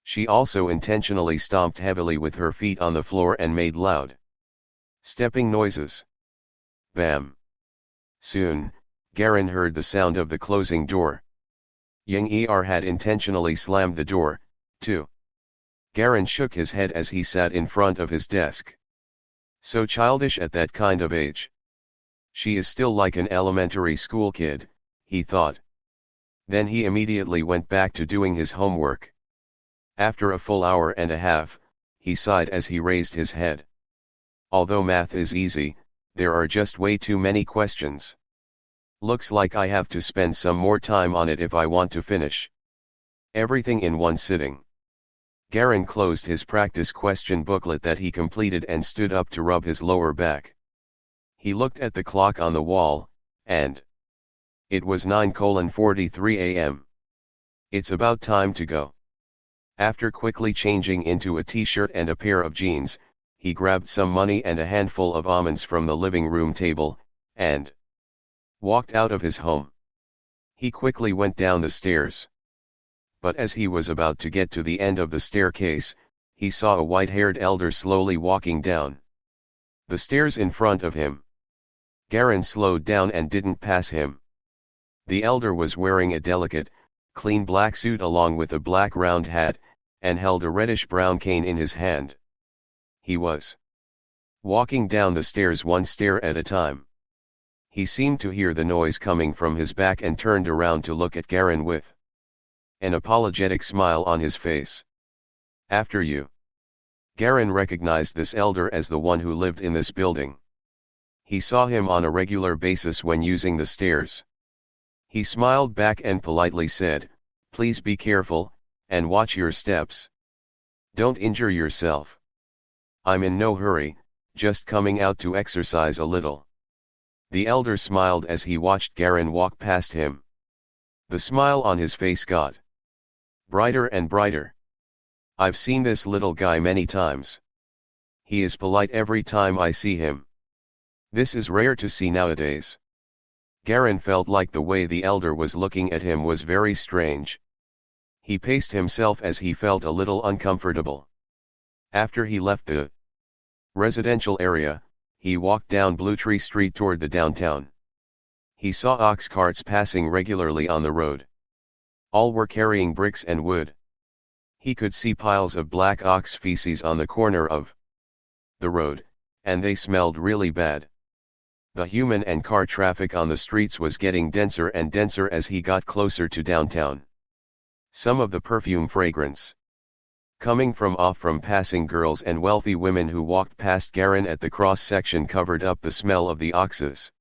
A: She also intentionally stomped heavily with her feet on the floor and made loud stepping noises. Bam. Soon, Garen heard the sound of the closing door. Ying had intentionally slammed the door, too. Garen shook his head as he sat in front of his desk. So childish at that kind of age. She is still like an elementary school kid, he thought. Then he immediately went back to doing his homework. After a full hour and a half, he sighed as he raised his head. Although math is easy, there are just way too many questions. Looks like I have to spend some more time on it if I want to finish everything in one sitting. Garen closed his practice question booklet that he completed and stood up to rub his lower back. He looked at the clock on the wall, and it was 9:43 a.m. It's about time to go. After quickly changing into a t-shirt and a pair of jeans, he grabbed some money and a handful of almonds from the living room table, and walked out of his home. He quickly went down the stairs. But as he was about to get to the end of the staircase, he saw a white-haired elder slowly walking down the stairs in front of him. Garen slowed down and didn't pass him. The elder was wearing a delicate, clean black suit along with a black round hat, and held a reddish-brown cane in his hand. He was walking down the stairs one stair at a time. He seemed to hear the noise coming from his back and turned around to look at Garen with an apologetic smile on his face. After you. Garen recognized this elder as the one who lived in this building. He saw him on a regular basis when using the stairs. He smiled back and politely said, "Please be careful, and watch your steps. Don't injure yourself. I'm in no hurry, just coming out to exercise a little." The elder smiled as he watched Garen walk past him. The smile on his face got brighter and brighter. I've seen this little guy many times. He is polite every time I see him. This is rare to see nowadays. Garen felt like the way the elder was looking at him was very strange. He paced himself as he felt a little uncomfortable. After he left the residential area, he walked down Blue Tree Street toward the downtown. He saw ox carts passing regularly on the road. All were carrying bricks and wood. He could see piles of black ox feces on the corner of the road, and they smelled really bad. The human and car traffic on the streets was getting denser and denser as he got closer to downtown. Some of the perfume fragrance coming from passing girls and wealthy women who walked past Garen at the cross-section covered up the smell of the ox's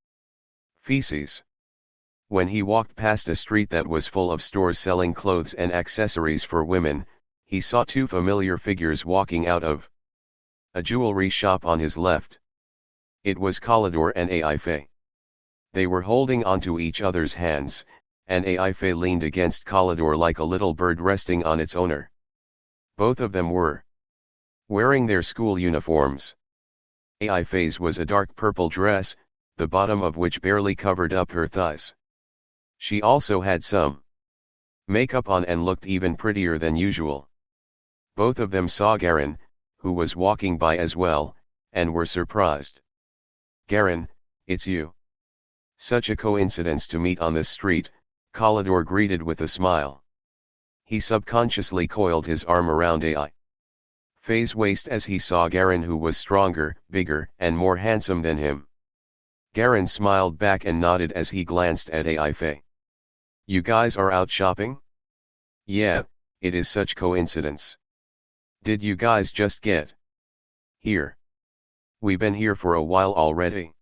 A: feces. When he walked past a street that was full of stores selling clothes and accessories for women, he saw two familiar figures walking out of a jewelry shop on his left. It was Calidor and Aife. They were holding onto each other's hands, and Aife leaned against Calidor like a little bird resting on its owner. Both of them were wearing their school uniforms. Aife's was a dark purple dress, the bottom of which barely covered up her thighs. She also had some makeup on and looked even prettier than usual. Both of them saw Garen, who was walking by as well, and were surprised. "Garen, it's you. Such a coincidence to meet on this street," Kalidor greeted with a smile. He subconsciously coiled his arm around Ai's waist as he saw Garen, who was stronger, bigger, and more handsome than him. Garen smiled back and nodded as he glanced at Ai. "You guys are out shopping?" "Yeah, it is such coincidence. Did you guys just get here?" "We been here for a while already."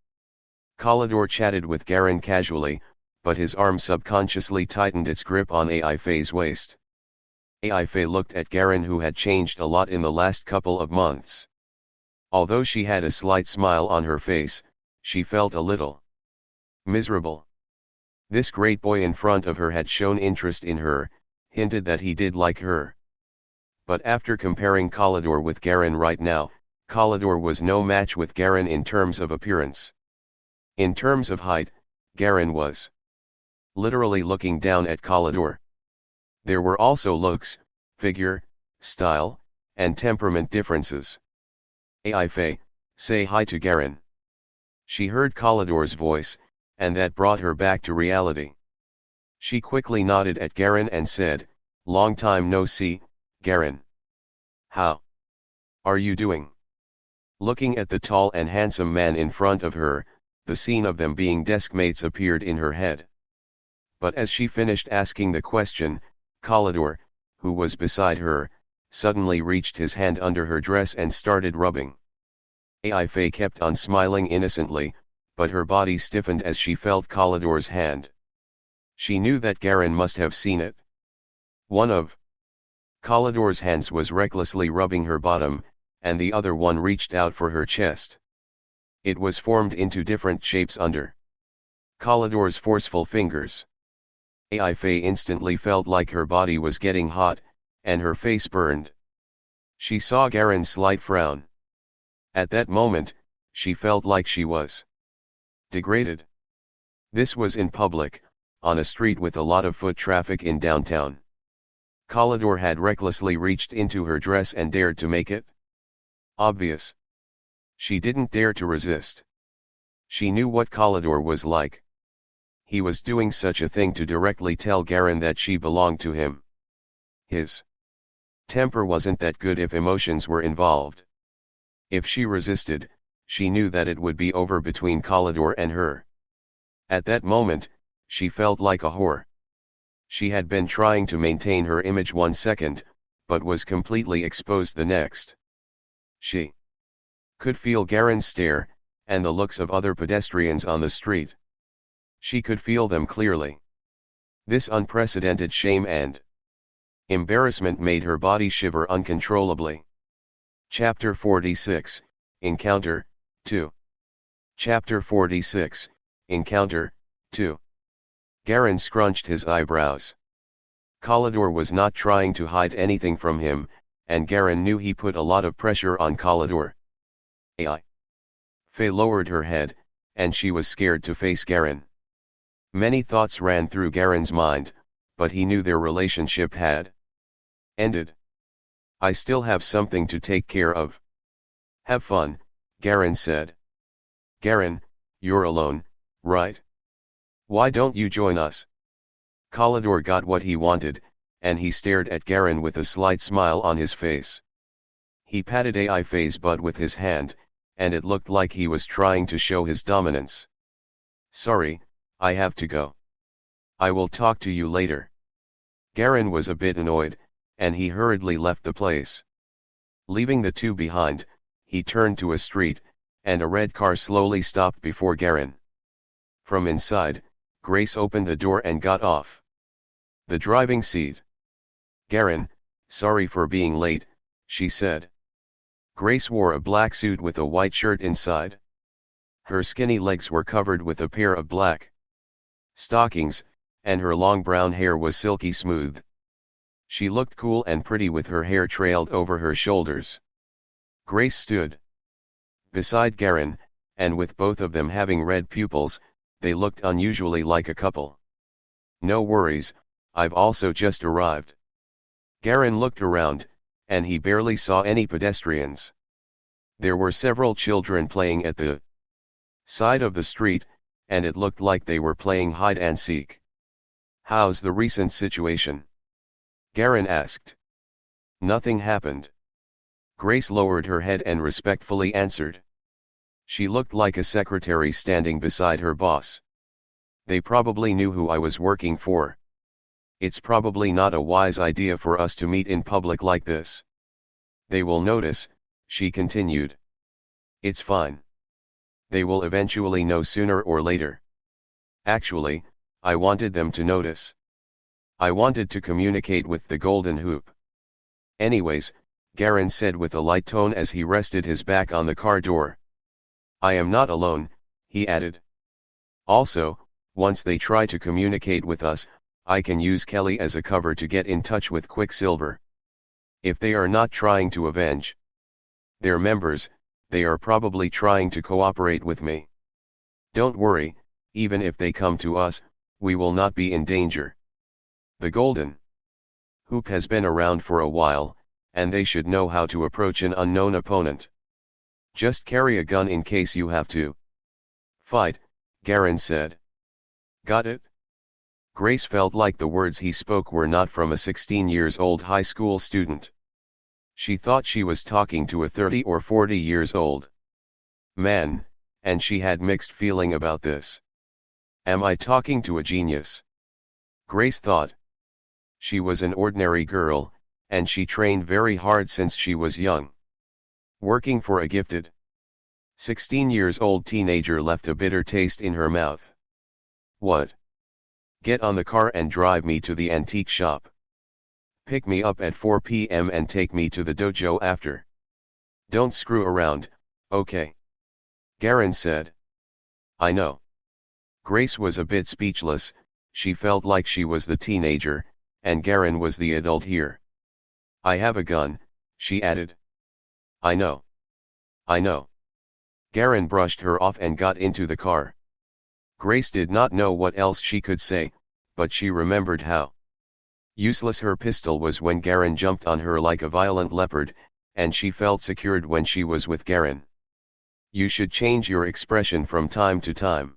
A: Kalidor chatted with Garen casually, but his arm subconsciously tightened its grip on Ai's waist. Ai looked at Garen, who had changed a lot in the last couple of months. Although she had a slight smile on her face, she felt a little miserable. This great boy in front of her had shown interest in her, hinted that he did like her. But after comparing Kalidor with Garen right now, Kalidor was no match with Garen in terms of appearance. In terms of height, Garen was literally looking down at Kalidor. There were also looks, figure, style, and temperament differences. "Ai, say hi to Garen." She heard Kalidor's voice, and that brought her back to reality. She quickly nodded at Garen and said, "Long time no see, Garen. How are you doing?" Looking at the tall and handsome man in front of her, the scene of them being deskmates appeared in her head. But as she finished asking the question, Kalidor, who was beside her, suddenly reached his hand under her dress and started rubbing. Ai kept on smiling innocently, but her body stiffened as she felt Kalidor's hand. She knew that Garen must have seen it. One of Kalidor's hands was recklessly rubbing her bottom, and the other one reached out for her chest. It was formed into different shapes under Kalidor's forceful fingers. Ai instantly felt like her body was getting hot, and her face burned. She saw Garen's slight frown. At that moment, she felt like she was degraded. This was in public, on a street with a lot of foot traffic in downtown. Kalidor had recklessly reached into her dress and dared to make it obvious. She didn't dare to resist. She knew what Kalidor was like. He was doing such a thing to directly tell Garen that she belonged to him. His temper wasn't that good if emotions were involved. If she resisted, she knew that it would be over between Kalidor and her. At that moment, she felt like a whore. She had been trying to maintain her image 1 second, but was completely exposed the next. She could feel Garen's stare, and the looks of other pedestrians on the street. She could feel them clearly. This unprecedented shame and embarrassment made her body shiver uncontrollably. Chapter 46, Encounter, 2. Chapter 46, Encounter, 2. Garen scrunched his eyebrows. Kalidor was not trying to hide anything from him, and Garen knew he put a lot of pressure on Kalidor. Ai lowered her head, and she was scared to face Garen. Many thoughts ran through Garen's mind, but he knew their relationship had ended. "I still have something to take care of." "Have fun," Garen said. "Garen, you're alone, right? Why don't you join us?" Kalidor got what he wanted, and he stared at Garen with a slight smile on his face. He patted Ai's butt with his hand, and it looked like he was trying to show his dominance. "Sorry, I have to go. I will talk to you later." Garen was a bit annoyed, and he hurriedly left the place. Leaving the two behind, he turned to a street, and a red car slowly stopped before Garen. From inside, Grace opened the door and got off the driving seat. "Garen, sorry for being late," she said. Grace wore a black suit with a white shirt inside. Her skinny legs were covered with a pair of black stockings, and her long brown hair was silky smooth. She looked cool and pretty with her hair trailed over her shoulders. Grace stood beside Garen, and with both of them having red pupils, they looked unusually like a couple. "No worries, I've also just arrived. Garen looked around, and he barely saw any pedestrians. There were several children playing at the side of the street, and it looked like they were playing hide and seek. How's the recent situation? Garen asked. Nothing happened. Grace lowered her head and respectfully answered. She looked like a secretary standing beside her boss. They probably knew who I was working for. It's probably not a wise idea for us to meet in public like this. They will notice, she continued. It's fine. They will eventually know sooner or later. Actually, I wanted them to notice. I wanted to communicate with the golden hoop. Anyways, Garen said with a light tone as he rested his back on the car door. I am not alone, he added. Also, once they try to communicate with us, I can use Kelly as a cover to get in touch with Quicksilver. If they are not trying to avenge their members, they are probably trying to cooperate with me. Don't worry, even if they come to us, we will not be in danger. The golden hoop has been around for a while, and they should know how to approach an unknown opponent. Just carry a gun in case you have to fight, Garen said. Got it? Grace felt like the words he spoke were not from a 16-years-old high school student. She thought she was talking to a 30 or 40 years old man, and she had mixed feeling about this. Am I talking to a genius? Grace thought. She was an ordinary girl, and she trained very hard since she was young. Working for a gifted 16-years-old teenager left a bitter taste in her mouth. What? Get on the car and drive me to the antique shop. Pick me up at 4 p.m. and take me to the dojo after. Don't screw around, okay? Garen said. I know. Grace was a bit speechless. She felt like she was the teenager, and Garen was the adult here. I have a gun, she added. I know. I know. Garen brushed her off and got into the car. Grace did not know what else she could say, but she remembered how useless her pistol was when Garen jumped on her like a violent leopard, and she felt secured when she was with Garen. You should change your expression from time to time.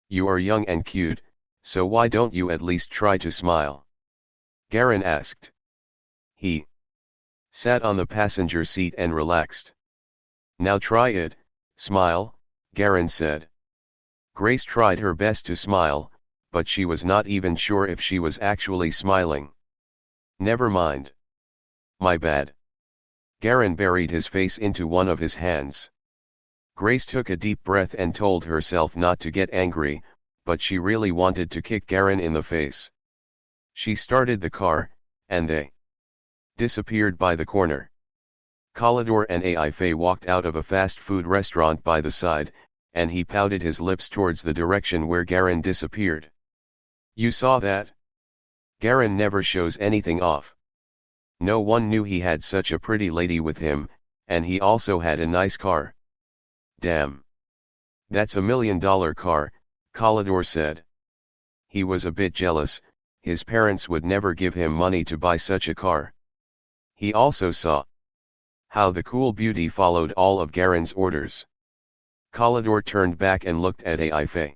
A: You are young and cute, so why don't you at least try to smile? Garen asked. He sat on the passenger seat and relaxed. Now try it, smile, Garen said. Grace tried her best to smile, but she was not even sure if she was actually smiling. Never mind. My bad. Garen buried his face into one of his hands. Grace took a deep breath and told herself not to get angry, but she really wanted to kick Garen in the face. She started the car, and they disappeared by the corner. Kalidor and Aife walked out of a fast food restaurant by the side, and he pouted his lips towards the direction where Garen disappeared. You saw that? Garen never shows anything off. No one knew he had such a pretty lady with him, and he also had a nice car. Damn. That's $1 million car, Kalidor said. He was a bit jealous. His parents would never give him money to buy such a car. He also saw how the cool beauty followed all of Garen's orders. Kalidor turned back and looked at Aife.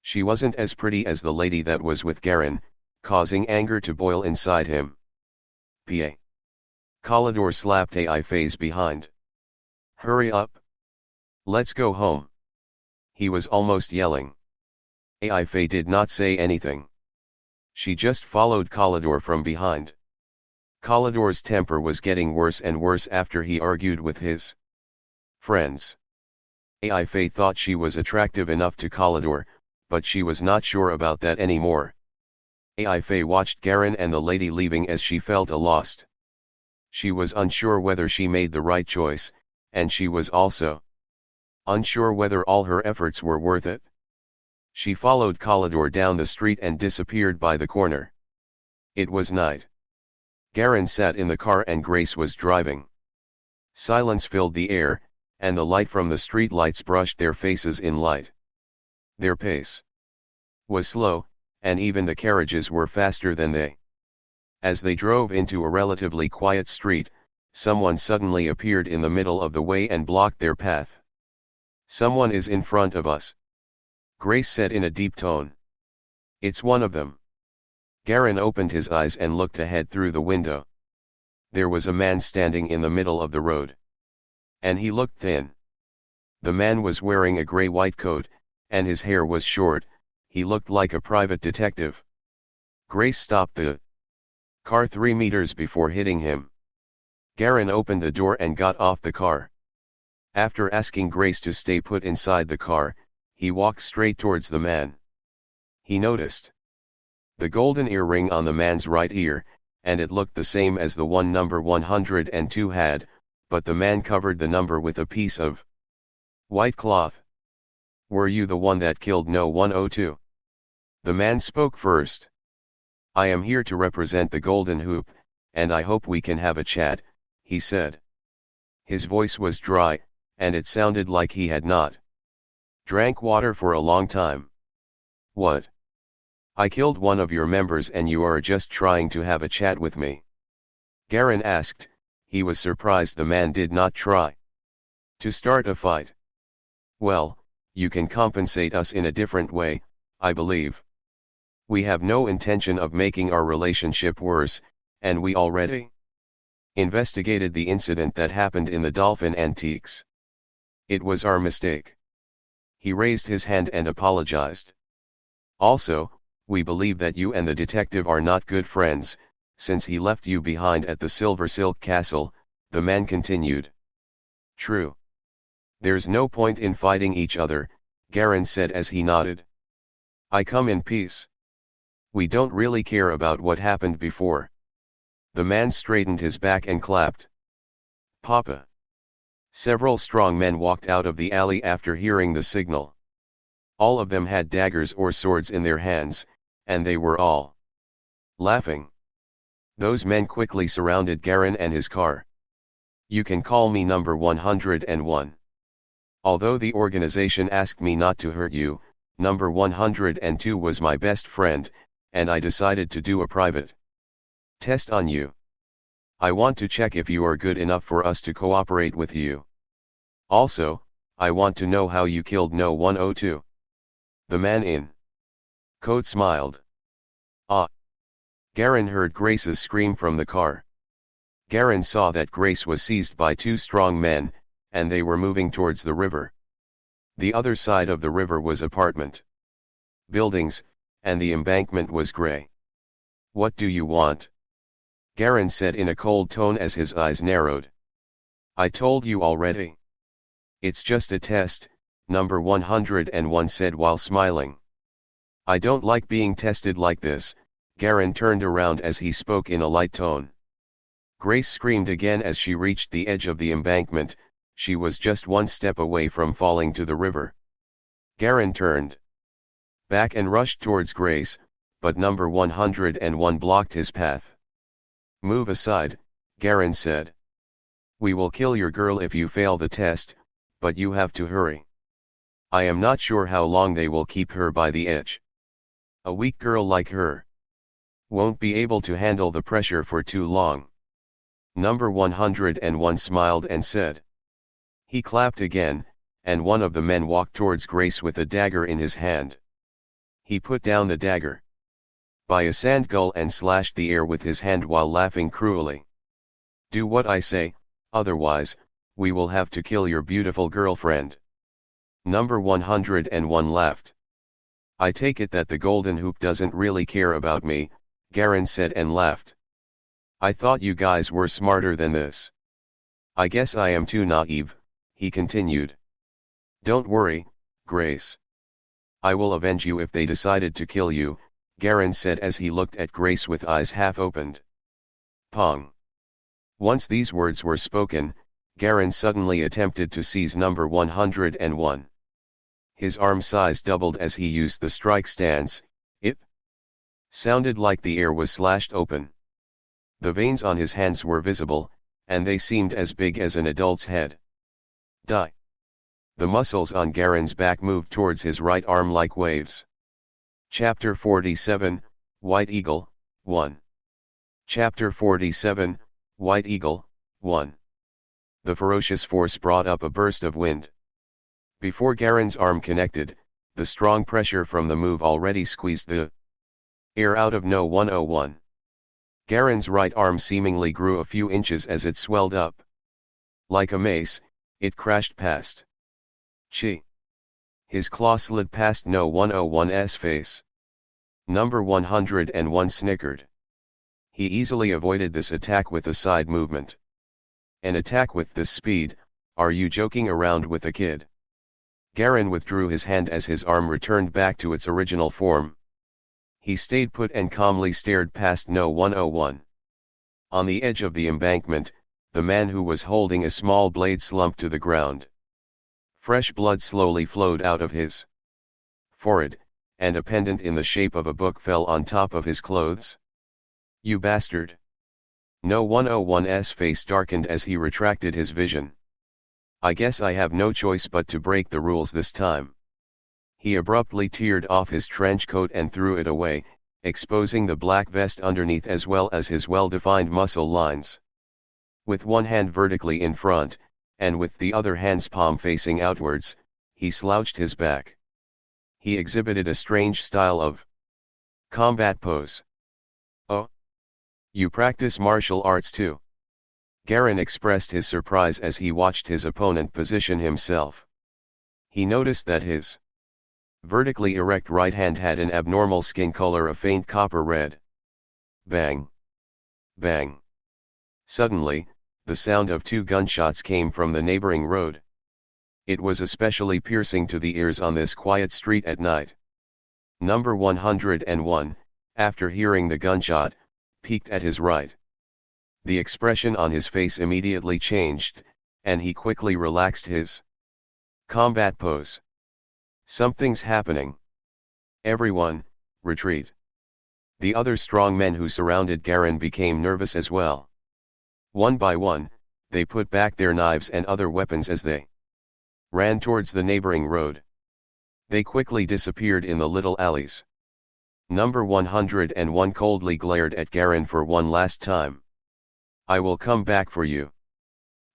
A: She wasn't as pretty as the lady that was with Garen, causing anger to boil inside him. Pa. Kalidor slapped Aife's behind. Hurry up. Let's go home. He was almost yelling. Aife did not say anything. She just followed Kalidor from behind. Kalidor's temper was getting worse and worse after he argued with his friends. Aife thought she was attractive enough to Kalidor, but she was not sure about that anymore. Aife watched Garen and the lady leaving as she felt lost. She was unsure whether she made the right choice, and she was also unsure whether all her efforts were worth it. She followed Kalidor down the street and disappeared by the corner. It was night. Garen sat in the car and Grace was driving. Silence filled the air, and the light from the street lights brushed their faces in light. Their pace was slow, and even the carriages were faster than they. As they drove into a relatively quiet street, someone suddenly appeared in the middle of the way and blocked their path. "Someone is in front of us," Grace said in a deep tone. "It's one of them." Garen opened his eyes and looked ahead through the window. There was a man standing in the middle of the road. And he looked thin. The man was wearing a gray-white coat, and his hair was short. He looked like a private detective. Grace stopped the car 3 meters before hitting him. Garen opened the door and got off the car. After asking Grace to stay put inside the car, he walked straight towards the man. He noticed the golden earring on the man's right ear, and it looked the same as the one number 102 had, but the man covered the number with a piece of white cloth. "Were you the one that killed No 102? The man spoke first. "I am here to represent the Golden Hoop, and I hope we can have a chat," he said. His voice was dry, and it sounded like he had not drank water for a long time. "What? I killed one of your members and you are just trying to have a chat with me?" Garen asked. He was surprised the man did not try to start a fight. "Well, you can compensate us in a different way, I believe. We have no intention of making our relationship worse, and we already investigated the incident that happened in the Dolphin Antiques. It was our mistake." He raised his hand and apologized. "Also, we believe that you and the detective are not good friends, since he left you behind at the Silver Silk Castle," the man continued. "True. There's no point in fighting each other," Garen said as he nodded. "I come in peace. We don't really care about what happened before." The man straightened his back and clapped. "Papa." Several strong men walked out of the alley after hearing the signal. All of them had daggers or swords in their hands, and they were all laughing. Those men quickly surrounded Garen and his car. "You can call me number 101. Although the organization asked me not to hurt you, number 102 was my best friend, and I decided to do a private test on you. I want to check if you are good enough for us to cooperate with you. Also, I want to know how you killed No 102. The man in coat smiled. "Ah!" Garen heard Grace's scream from the car. Garen saw that Grace was seized by 2 strong men, and they were moving towards the river. The other side of the river was apartment buildings, and the embankment was gray. "What do you want?" Garen said in a cold tone as his eyes narrowed. "I told you already. It's just a test," number 101 said while smiling. "I don't like being tested like this." Garen turned around as he spoke in a light tone. Grace screamed again as she reached the edge of the embankment. She was just 1 step away from falling to the river. Garen turned back and rushed towards Grace, but number 101 blocked his path. "Move aside," Garen said. "We will kill your girl if you fail the test, but you have to hurry. I am not sure how long they will keep her by the edge. A weak girl like her won't be able to handle the pressure for too long." Number 101 smiled and said. He clapped again, and one of the men walked towards Grace with a dagger in his hand. He put down the dagger by a sand gull and slashed the air with his hand while laughing cruelly. "Do what I say, otherwise, we will have to kill your beautiful girlfriend." Number 101 laughed. "I take it that the Golden Hoop doesn't really care about me," Garen said and laughed. "I thought you guys were smarter than this." "I guess I am too naive," he continued. "Don't worry, Grace. I will avenge you if they decided to kill you," Garen said as he looked at Grace with eyes half opened. Pong. Once these words were spoken, Garen suddenly attempted to seize number 101. His arm size doubled as he used the strike stance. It sounded like the air was slashed open. The veins on his hands were visible, and they seemed as big as an adult's head. Die. The muscles on Garen's back moved towards his right arm like waves. Chapter 47, White Eagle, 1. Chapter 47, White Eagle, 1. The ferocious force brought up a burst of wind. Before Garen's arm connected, the strong pressure from the move already squeezed the air out of No. 101. Garen's right arm seemingly grew a few inches as it swelled up. Like a mace, it crashed past. Chi. His claw slid past No. 101's face. Number 101 snickered. He easily avoided this attack with a side movement. An attack with this speed, are you joking around with a kid? Garen withdrew his hand as his arm returned back to its original form. He stayed put and calmly stared past No. 101. On the edge of the embankment, the man who was holding a small blade slumped to the ground. Fresh blood slowly flowed out of his forehead, and a pendant in the shape of a book fell on top of his clothes. You bastard! No. 101's face darkened as he retracted his vision. I guess I have no choice but to break the rules this time. He abruptly teared off his trench coat and threw it away, exposing the black vest underneath as well as his well-defined muscle lines. With one hand vertically in front, and with the other hand's palm facing outwards, he slouched his back. He exhibited a strange style of combat pose. Oh? You practice martial arts too? Garen expressed his surprise as he watched his opponent position himself. He noticed that his vertically erect right hand had an abnormal skin color of faint copper red. Bang! Bang! Suddenly, the sound of 2 gunshots came from the neighboring road. It was especially piercing to the ears on this quiet street at night. Number 101, after hearing the gunshot, peeked at his right. The expression on his face immediately changed, and he quickly relaxed his combat pose. Something's happening. Everyone, retreat. The other strong men who surrounded Garen became nervous as well. One by one, they put back their knives and other weapons as they ran towards the neighboring road. They quickly disappeared in the little alleys. Number 101 coldly glared at Garen for one last time. I will come back for you.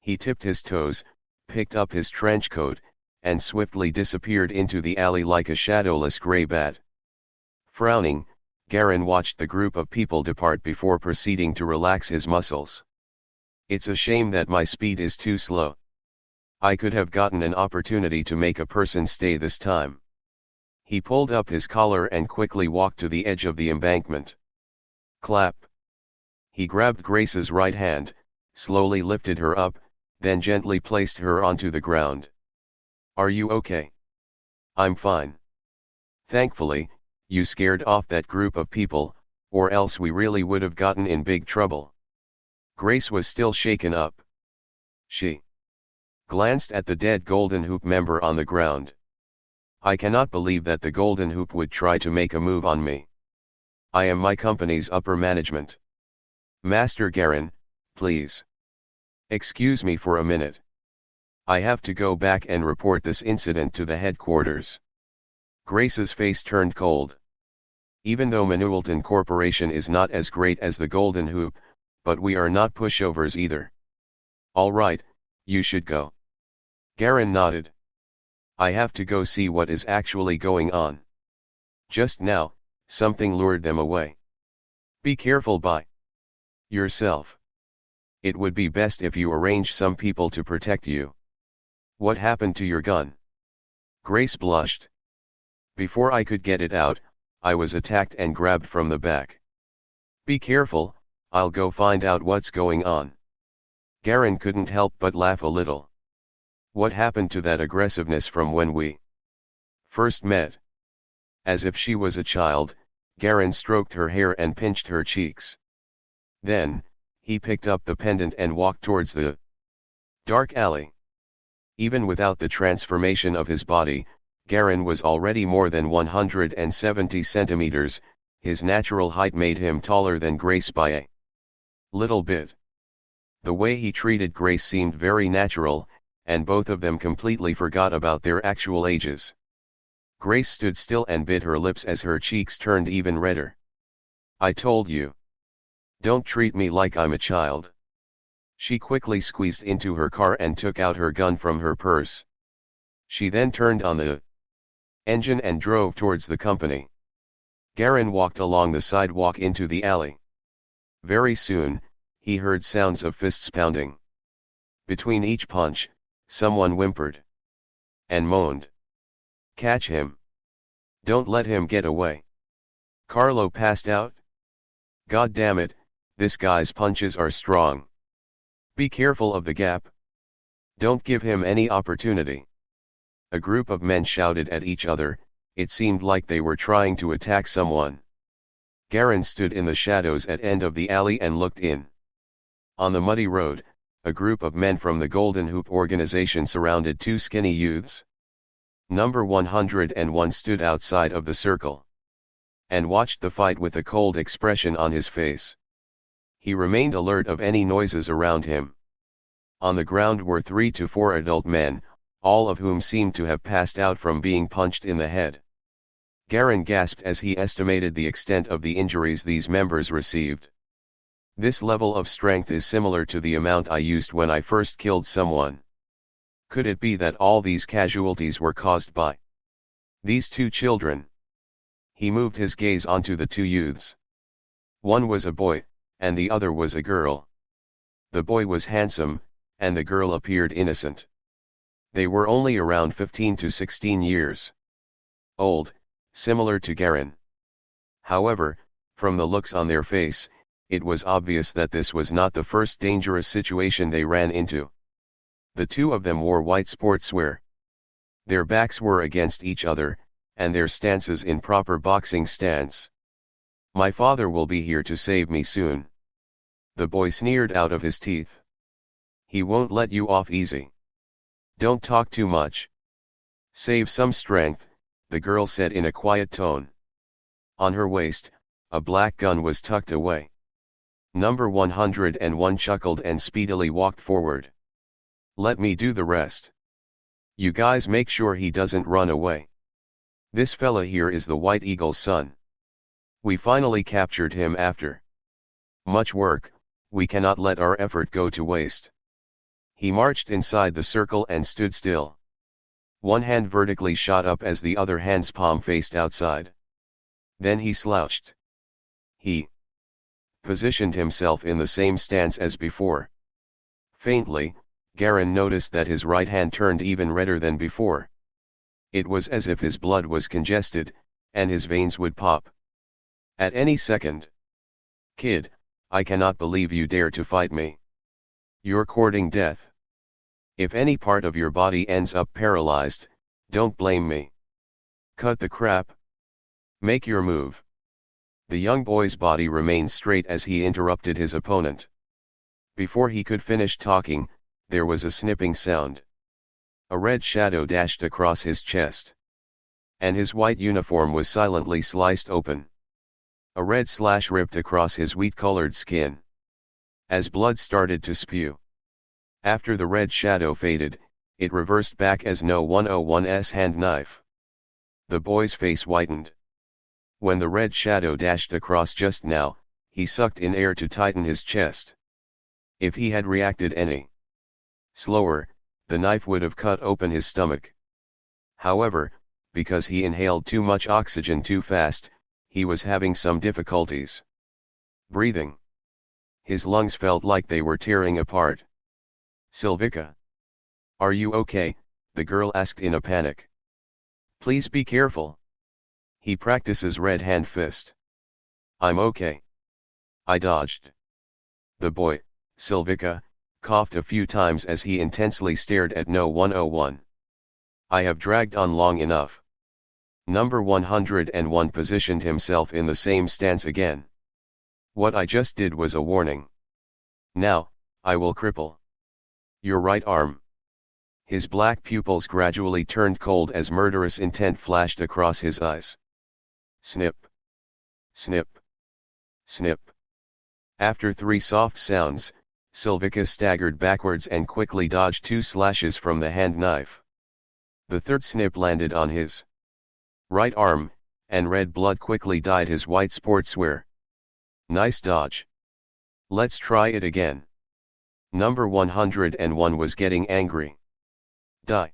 A: He tipped his toes, picked up his trench coat, and swiftly disappeared into the alley like a shadowless grey bat. Frowning, Garen watched the group of people depart before proceeding to relax his muscles. It's a shame that my speed is too slow. I could have gotten an opportunity to make a person stay this time. He pulled up his collar and quickly walked to the edge of the embankment. Clap. He grabbed Grace's right hand, slowly lifted her up, then gently placed her onto the ground. Are you okay? I'm fine. Thankfully, you scared off that group of people, or else we really would have gotten in big trouble. Grace was still shaken up. She glanced at the dead Golden Hoop member on the ground. I cannot believe that the Golden Hoop would try to make a move on me. I am my company's upper management. Master Garen, please. Excuse me for a minute. I have to go back and report this incident to the headquarters. Grace's face turned cold. Even though Manuelton Corporation is not as great as the Golden Hoop, but we are not pushovers either. All right, you should go. Garen nodded. I have to go see what is actually going on. Just now, something lured them away. Be careful by yourself. It would be best if you arrange some people to protect you. What happened to your gun? Grace blushed. Before I could get it out, I was attacked and grabbed from the back. Be careful, I'll go find out what's going on. Garen couldn't help but laugh a little. What happened to that aggressiveness from when we first met? As if she was a child, Garen stroked her hair and pinched her cheeks. Then, he picked up the pendant and walked towards the dark alley. Even without the transformation of his body, Garen was already more than 170 centimeters, his natural height made him taller than Grace by a little bit. The way he treated Grace seemed very natural, and both of them completely forgot about their actual ages. Grace stood still and bit her lips as her cheeks turned even redder. I told you. Don't treat me like I'm a child. She quickly squeezed into her car and took out her gun from her purse. She then turned on the engine and drove towards the company. Garin walked along the sidewalk into the alley. Very soon, he heard sounds of fists pounding. Between each punch, someone whimpered and moaned. Catch him. Don't let him get away. Carlo passed out. God damn it, this guy's punches are strong. Be careful of the gap. Don't give him any opportunity. A group of men shouted at each other, it seemed like they were trying to attack someone. Garin stood in the shadows at end of the alley and looked in. On the muddy road, a group of men from the Golden Hoop organization surrounded two skinny youths. Number 101 stood outside of the circle and watched the fight with a cold expression on his face. He remained alert of any noises around him. On the ground were 3 to 4 adult men, all of whom seemed to have passed out from being punched in the head. Garin gasped as he estimated the extent of the injuries these members received. This level of strength is similar to the amount I used when I first killed someone. Could it be that all these casualties were caused by these two children? He moved his gaze onto the two youths. One was a boy, and the other was a girl. The boy was handsome, and the girl appeared innocent. They were only around 15 to 16 years old, similar to Garin. However, from the looks on their face, it was obvious that this was not the first dangerous situation they ran into. The two of them wore white sportswear. Their backs were against each other, and their stances in proper boxing stance. My father will be here to save me soon. The boy sneered out of his teeth. He won't let you off easy. Don't talk too much. Save some strength, the girl said in a quiet tone. On her waist, a black gun was tucked away. Number 101 chuckled and speedily walked forward. Let me do the rest. You guys make sure he doesn't run away. This fella here is the White Eagle's son. We finally captured him after much work. We cannot let our effort go to waste. He marched inside the circle and stood still. One hand vertically shot up as the other hand's palm faced outside. Then he slouched. He positioned himself in the same stance as before. Faintly, Garin noticed that his right hand turned even redder than before. It was as if his blood was congested, and his veins would pop at any second. Kid, I cannot believe you dare to fight me. You're courting death. If any part of your body ends up paralyzed, don't blame me. Cut the crap. Make your move. The young boy's body remained straight as he interrupted his opponent. Before he could finish talking, there was a snipping sound. A red shadow dashed across his chest. And his white uniform was silently sliced open. A red slash ripped across his wheat-colored skin. As blood started to spew. After the red shadow faded, it reversed back as No 101's hand knife. The boy's face whitened. When the red shadow dashed across just now, he sucked in air to tighten his chest. If he had reacted any slower, the knife would have cut open his stomach. However, because he inhaled too much oxygen too fast, he was having some difficulties breathing. His lungs felt like they were tearing apart. Silvica. Are you okay? The girl asked in a panic. Please be careful. He practices red hand fist. I'm okay. I dodged. The boy, Silvica, coughed a few times as he intensely stared at No 101. I have dragged on long enough. Number 101 positioned himself in the same stance again. What I just did was a warning. Now, I will cripple your right arm. His black pupils gradually turned cold as murderous intent flashed across his eyes. Snip. Snip. Snip. After 3 soft sounds, Silvica staggered backwards and quickly dodged 2 slashes from the hand knife. The third snip landed on his Right arm, and red blood quickly dyed his white sportswear. Nice dodge. Let's try it again. Number 101 was getting angry. Die.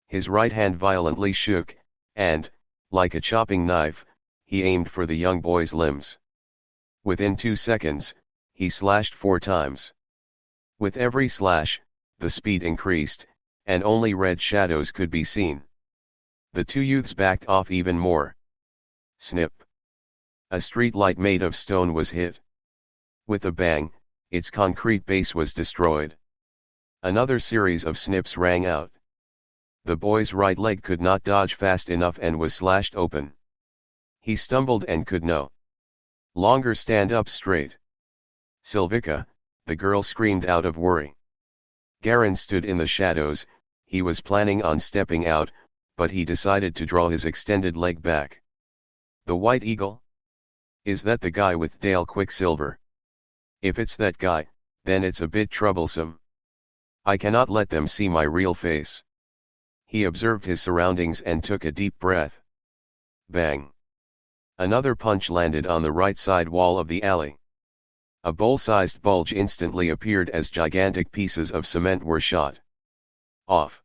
A: His right hand violently shook, and, like a chopping knife, he aimed for the young boy's limbs. Within 2 seconds, he slashed 4 times. With every slash, the speed increased, and only red shadows could be seen. The 2 youths backed off even more. Snip. A street light made of stone was hit. With a bang, its concrete base was destroyed. Another series of snips rang out. The boy's right leg could not dodge fast enough and was slashed open. He stumbled and could no longer stand up straight. Silvika, the girl screamed out of worry. Garin stood in the shadows. He was planning on stepping out, but he decided to draw his extended leg back. The White Eagle? Is that the guy with Dale Quicksilver? If it's that guy, then it's a bit troublesome. I cannot let them see my real face. He observed his surroundings and took a deep breath. Bang! Another punch landed on the right side wall of the alley. A bowl-sized bulge instantly appeared as gigantic pieces of cement were shot off.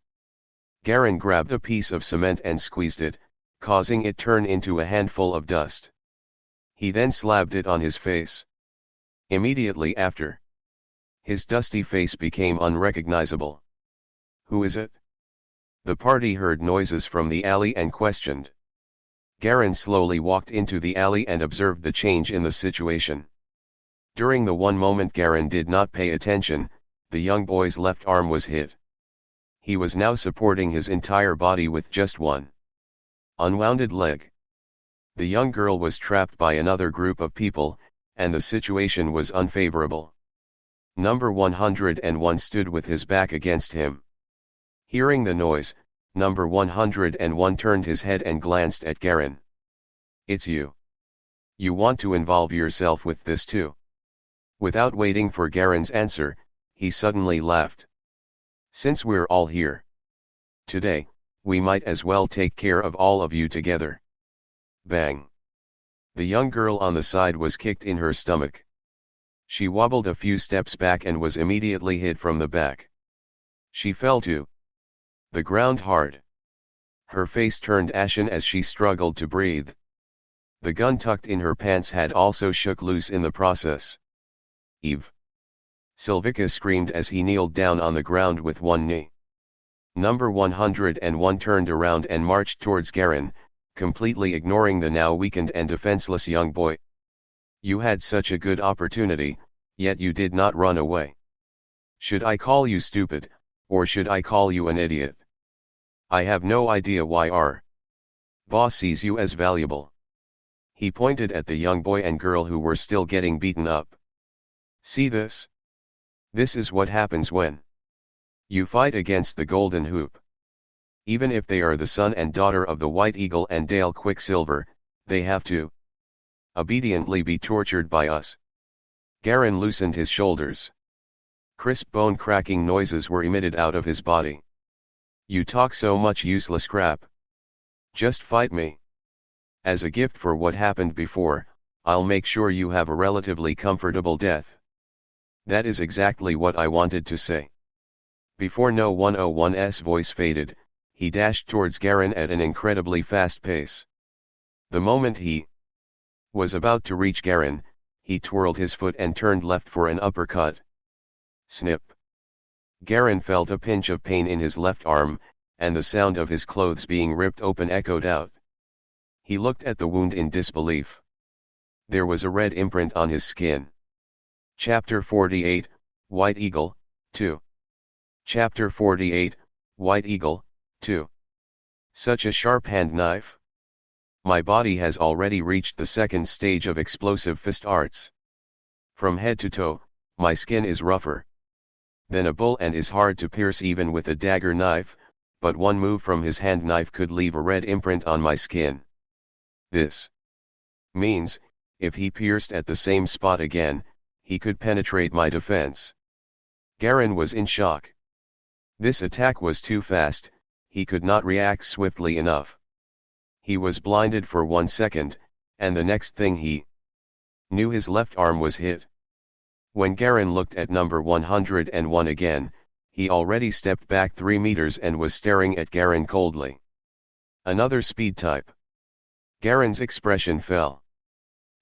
A: Garin grabbed a piece of cement and squeezed it, causing it turn into a handful of dust. He then slapped it on his face. Immediately after, his dusty face became unrecognizable. Who is it? The party heard noises from the alley and questioned. Garin slowly walked into the alley and observed the change in the situation. During the one moment Garin did not pay attention, the young boy's left arm was hit. He was now supporting his entire body with just one unwounded leg. The young girl was trapped by another group of people, and the situation was unfavorable. Number 101 stood with his back against him. Hearing the noise, number 101 turned his head and glanced at Garin. It's you. You want to involve yourself with this too? Without waiting for Garin's answer, he suddenly laughed. Since we're all here today, we might as well take care of all of you together. Bang! The young girl on the side was kicked in her stomach. She wobbled a few steps back and was immediately hit from the back. She fell to the ground hard. Her face turned ashen as she struggled to breathe. The gun tucked in her pants had also shook loose in the process. Eve! Silvika screamed as he kneeled down on the ground with one knee. Number 101 turned around and marched towards Garin, completely ignoring the now weakened and defenseless young boy. You had such a good opportunity, yet you did not run away. Should I call you stupid, or should I call you an idiot? I have no idea why our boss sees you as valuable. He pointed at the young boy and girl who were still getting beaten up. See this? This is what happens when you fight against the Golden Hoop. Even if they are the son and daughter of the White Eagle and Dale Quicksilver, they have to obediently be tortured by us. Garin loosened his shoulders. Crisp bone-cracking noises were emitted out of his body. You talk so much useless crap. Just fight me. As a gift for what happened before, I'll make sure you have a relatively comfortable death. That is exactly what I wanted to say. Before No 101's voice faded, he dashed towards Garin at an incredibly fast pace. The moment he was about to reach Garin, he twirled his foot and turned left for an uppercut. Snip! Garin felt a pinch of pain in his left arm, and the sound of his clothes being ripped open echoed out. He looked at the wound in disbelief. There was a red imprint on his skin. Chapter 48, White Eagle, 2. Chapter 48, White Eagle, 2. Such a sharp hand knife. My body has already reached the second stage of explosive fist arts. From head to toe, my skin is rougher than a bull and is hard to pierce even with a dagger knife, but one move from his hand knife could leave a red imprint on my skin. This means, if he pierced at the same spot again, he could penetrate my defense. Garin was in shock. This attack was too fast, he could not react swiftly enough. He was blinded for 1 second, and the next thing he knew, his left arm was hit. When Garin looked at number 101 again, he already stepped back 3 meters and was staring at Garin coldly. Another speed type. Garin's expression fell.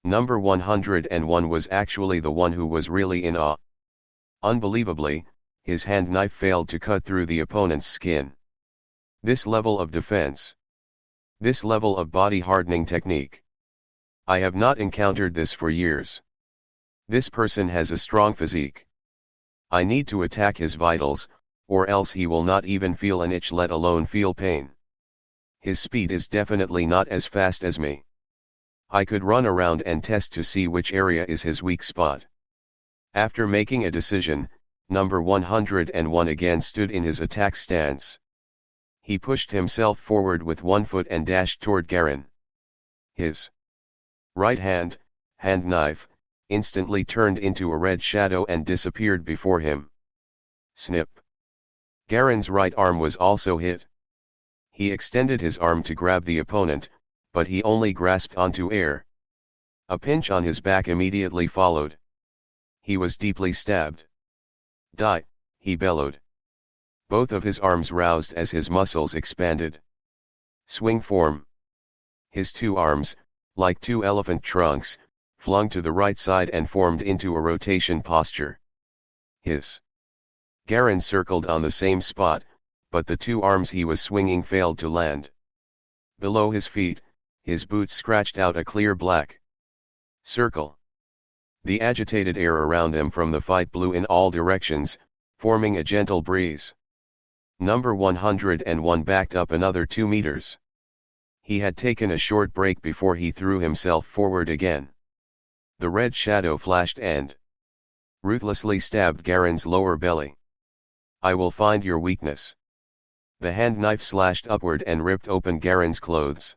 A: Number 101 was actually the one who was really in awe. Unbelievably, his hand knife failed to cut through the opponent's skin. This level of defense. This level of body hardening technique. I have not encountered this for years. This person has a strong physique. I need to attack his vitals, or else he will not even feel an itch, let alone feel pain. His speed is definitely not as fast as me. I could run around and test to see which area is his weak spot. After making a decision, number 101 again stood in his attack stance. He pushed himself forward with one foot and dashed toward Garin. His right hand knife, instantly turned into a red shadow and disappeared before him. Snip. Garin's right arm was also hit. He extended his arm to grab the opponent, but he only grasped onto air. A pinch on his back immediately followed. He was deeply stabbed. Die, he bellowed. Both of his arms roused as his muscles expanded. Swing form. His two arms, like two elephant trunks, flung to the right side and formed into a rotation posture. Hiss. Garin circled on the same spot, but the two arms he was swinging failed to land. Below his feet, his boots scratched out a clear black circle. The agitated air around them from the fight blew in all directions, forming a gentle breeze. Number 101 backed up another 2 meters. He had taken a short break before he threw himself forward again. The red shadow flashed and ruthlessly stabbed Garin's lower belly. I will find your weakness. The hand knife slashed upward and ripped open Garin's clothes.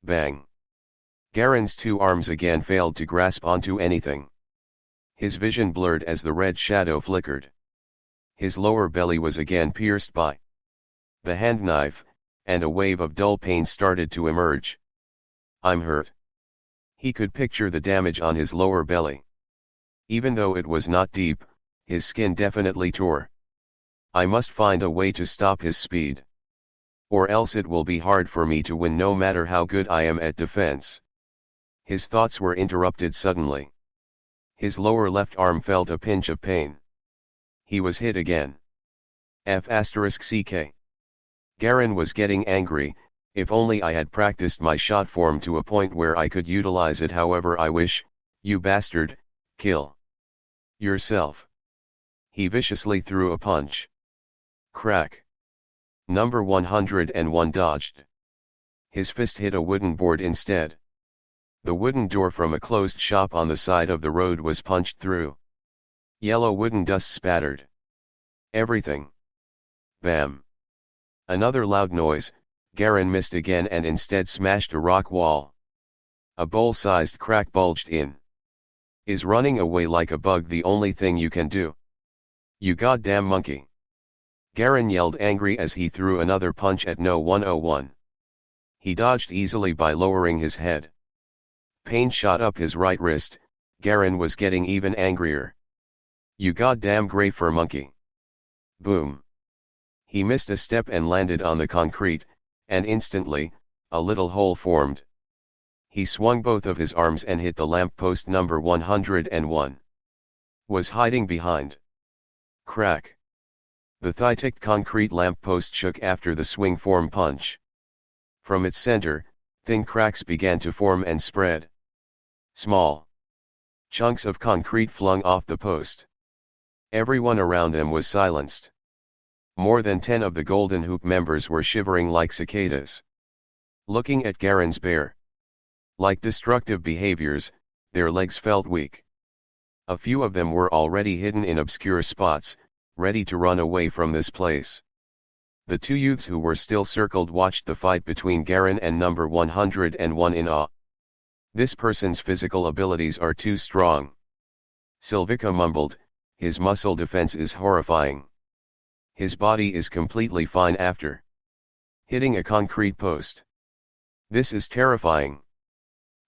A: Bang. Garin's two arms again failed to grasp onto anything. His vision blurred as the red shadow flickered. His lower belly was again pierced by the hand knife, and a wave of dull pain started to emerge. I'm hurt. He could picture the damage on his lower belly. Even though it was not deep, his skin definitely tore. I must find a way to stop his speed. Or else it will be hard for me to win no matter how good I am at defense. His thoughts were interrupted suddenly. His lower left arm felt a pinch of pain. He was hit again. F***ck. Garin was getting angry. If only I had practiced my shot form to a point where I could utilize it however I wish. You bastard, kill yourself. He viciously threw a punch. Crack. Number 101 dodged. His fist hit a wooden board instead. The wooden door from a closed shop on the side of the road was punched through. Yellow wooden dust spattered everything. Bam. Another loud noise. Garin missed again and instead smashed a rock wall. A bowl-sized crack bulged in. Is running away like a bug the only thing you can do? You goddamn monkey. Garin yelled angry as he threw another punch at No 101. He dodged easily by lowering his head. Pain shot up his right wrist. Garin was getting even angrier. You goddamn gray fur monkey. Boom. He missed a step and landed on the concrete, and instantly, a little hole formed. He swung both of his arms and hit the lamppost number 101. Was hiding behind. Crack. The thigh-ticked concrete lamppost shook after the swing form punch. From its center, thin cracks began to form and spread. Small chunks of concrete flung off the post. Everyone around them was silenced. More than 10 of the Golden Hoop members were shivering like cicadas. Looking at Garin's bare, like destructive behaviors, their legs felt weak. A few of them were already hidden in obscure spots, ready to run away from this place. The two youths who were still circled watched the fight between Garin and number 101 in awe. This person's physical abilities are too strong. Silvica mumbled, his muscle defense is horrifying. His body is completely fine after hitting a concrete post. This is terrifying.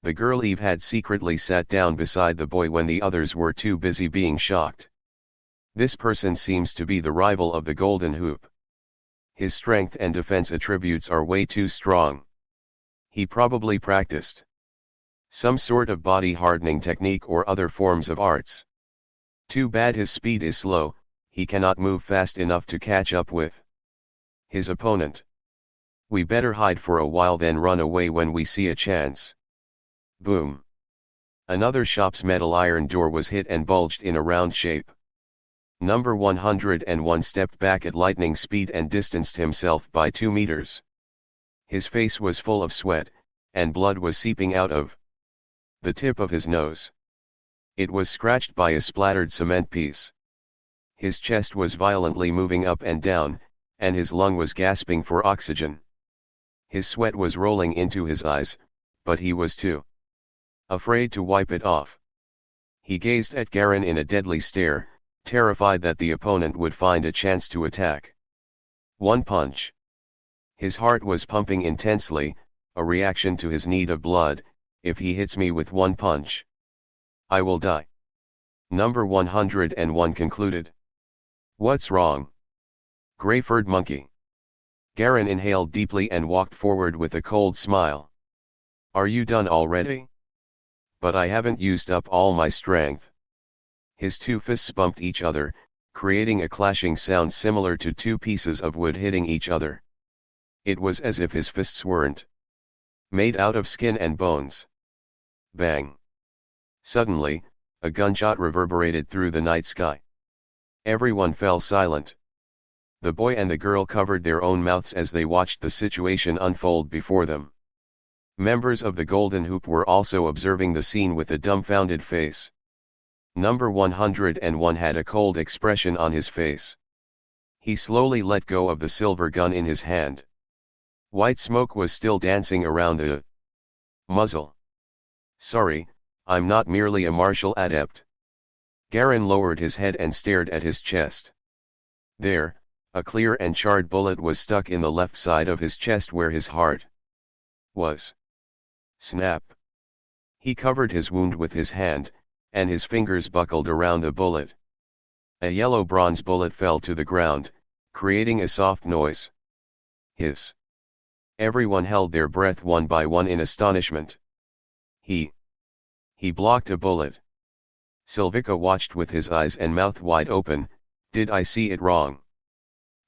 A: The girl Eve had secretly sat down beside the boy when the others were too busy being shocked. This person seems to be the rival of the Golden Hoop. His strength and defense attributes are way too strong. He probably practiced some sort of body hardening technique or other forms of arts. Too bad his speed is slow, he cannot move fast enough to catch up with his opponent. We better hide for a while then run away when we see a chance. Boom. Another shop's metal iron door was hit and bulged in a round shape. Number 101 stepped back at lightning speed and distanced himself by 2 meters. His face was full of sweat, and blood was seeping out of the tip of his nose. It was scratched by a splattered cement piece. His chest was violently moving up and down, and his lung was gasping for oxygen. His sweat was rolling into his eyes, but he was too afraid to wipe it off. He gazed at Garen in a deadly stare, terrified that the opponent would find a chance to attack. One punch. His heart was pumping intensely, a reaction to his need of blood. If he hits me with one punch, I will die. Number 101 concluded. What's wrong? Gray-furred monkey. Garen inhaled deeply and walked forward with a cold smile. Are you done already? But I haven't used up all my strength. His two fists bumped each other, creating a clashing sound similar to two pieces of wood hitting each other. It was as if his fists weren't made out of skin and bones. Bang! Suddenly, a gunshot reverberated through the night sky. Everyone fell silent. The boy and the girl covered their own mouths as they watched the situation unfold before them. Members of the Golden Hoop were also observing the scene with a dumbfounded face. Number 101 had a cold expression on his face. He slowly let go of the silver gun in his hand. White smoke was still dancing around the muzzle. Sorry, I'm not merely a martial adept. Garen lowered his head and stared at his chest. There, a clear and charred bullet was stuck in the left side of his chest where his heart was. Snap! He covered his wound with his hand, and his fingers buckled around the bullet. A yellow bronze bullet fell to the ground, creating a soft noise. Hiss! Everyone held their breath one by one in astonishment. He blocked a bullet. Silvica watched with his eyes and mouth wide open. Did I see it wrong?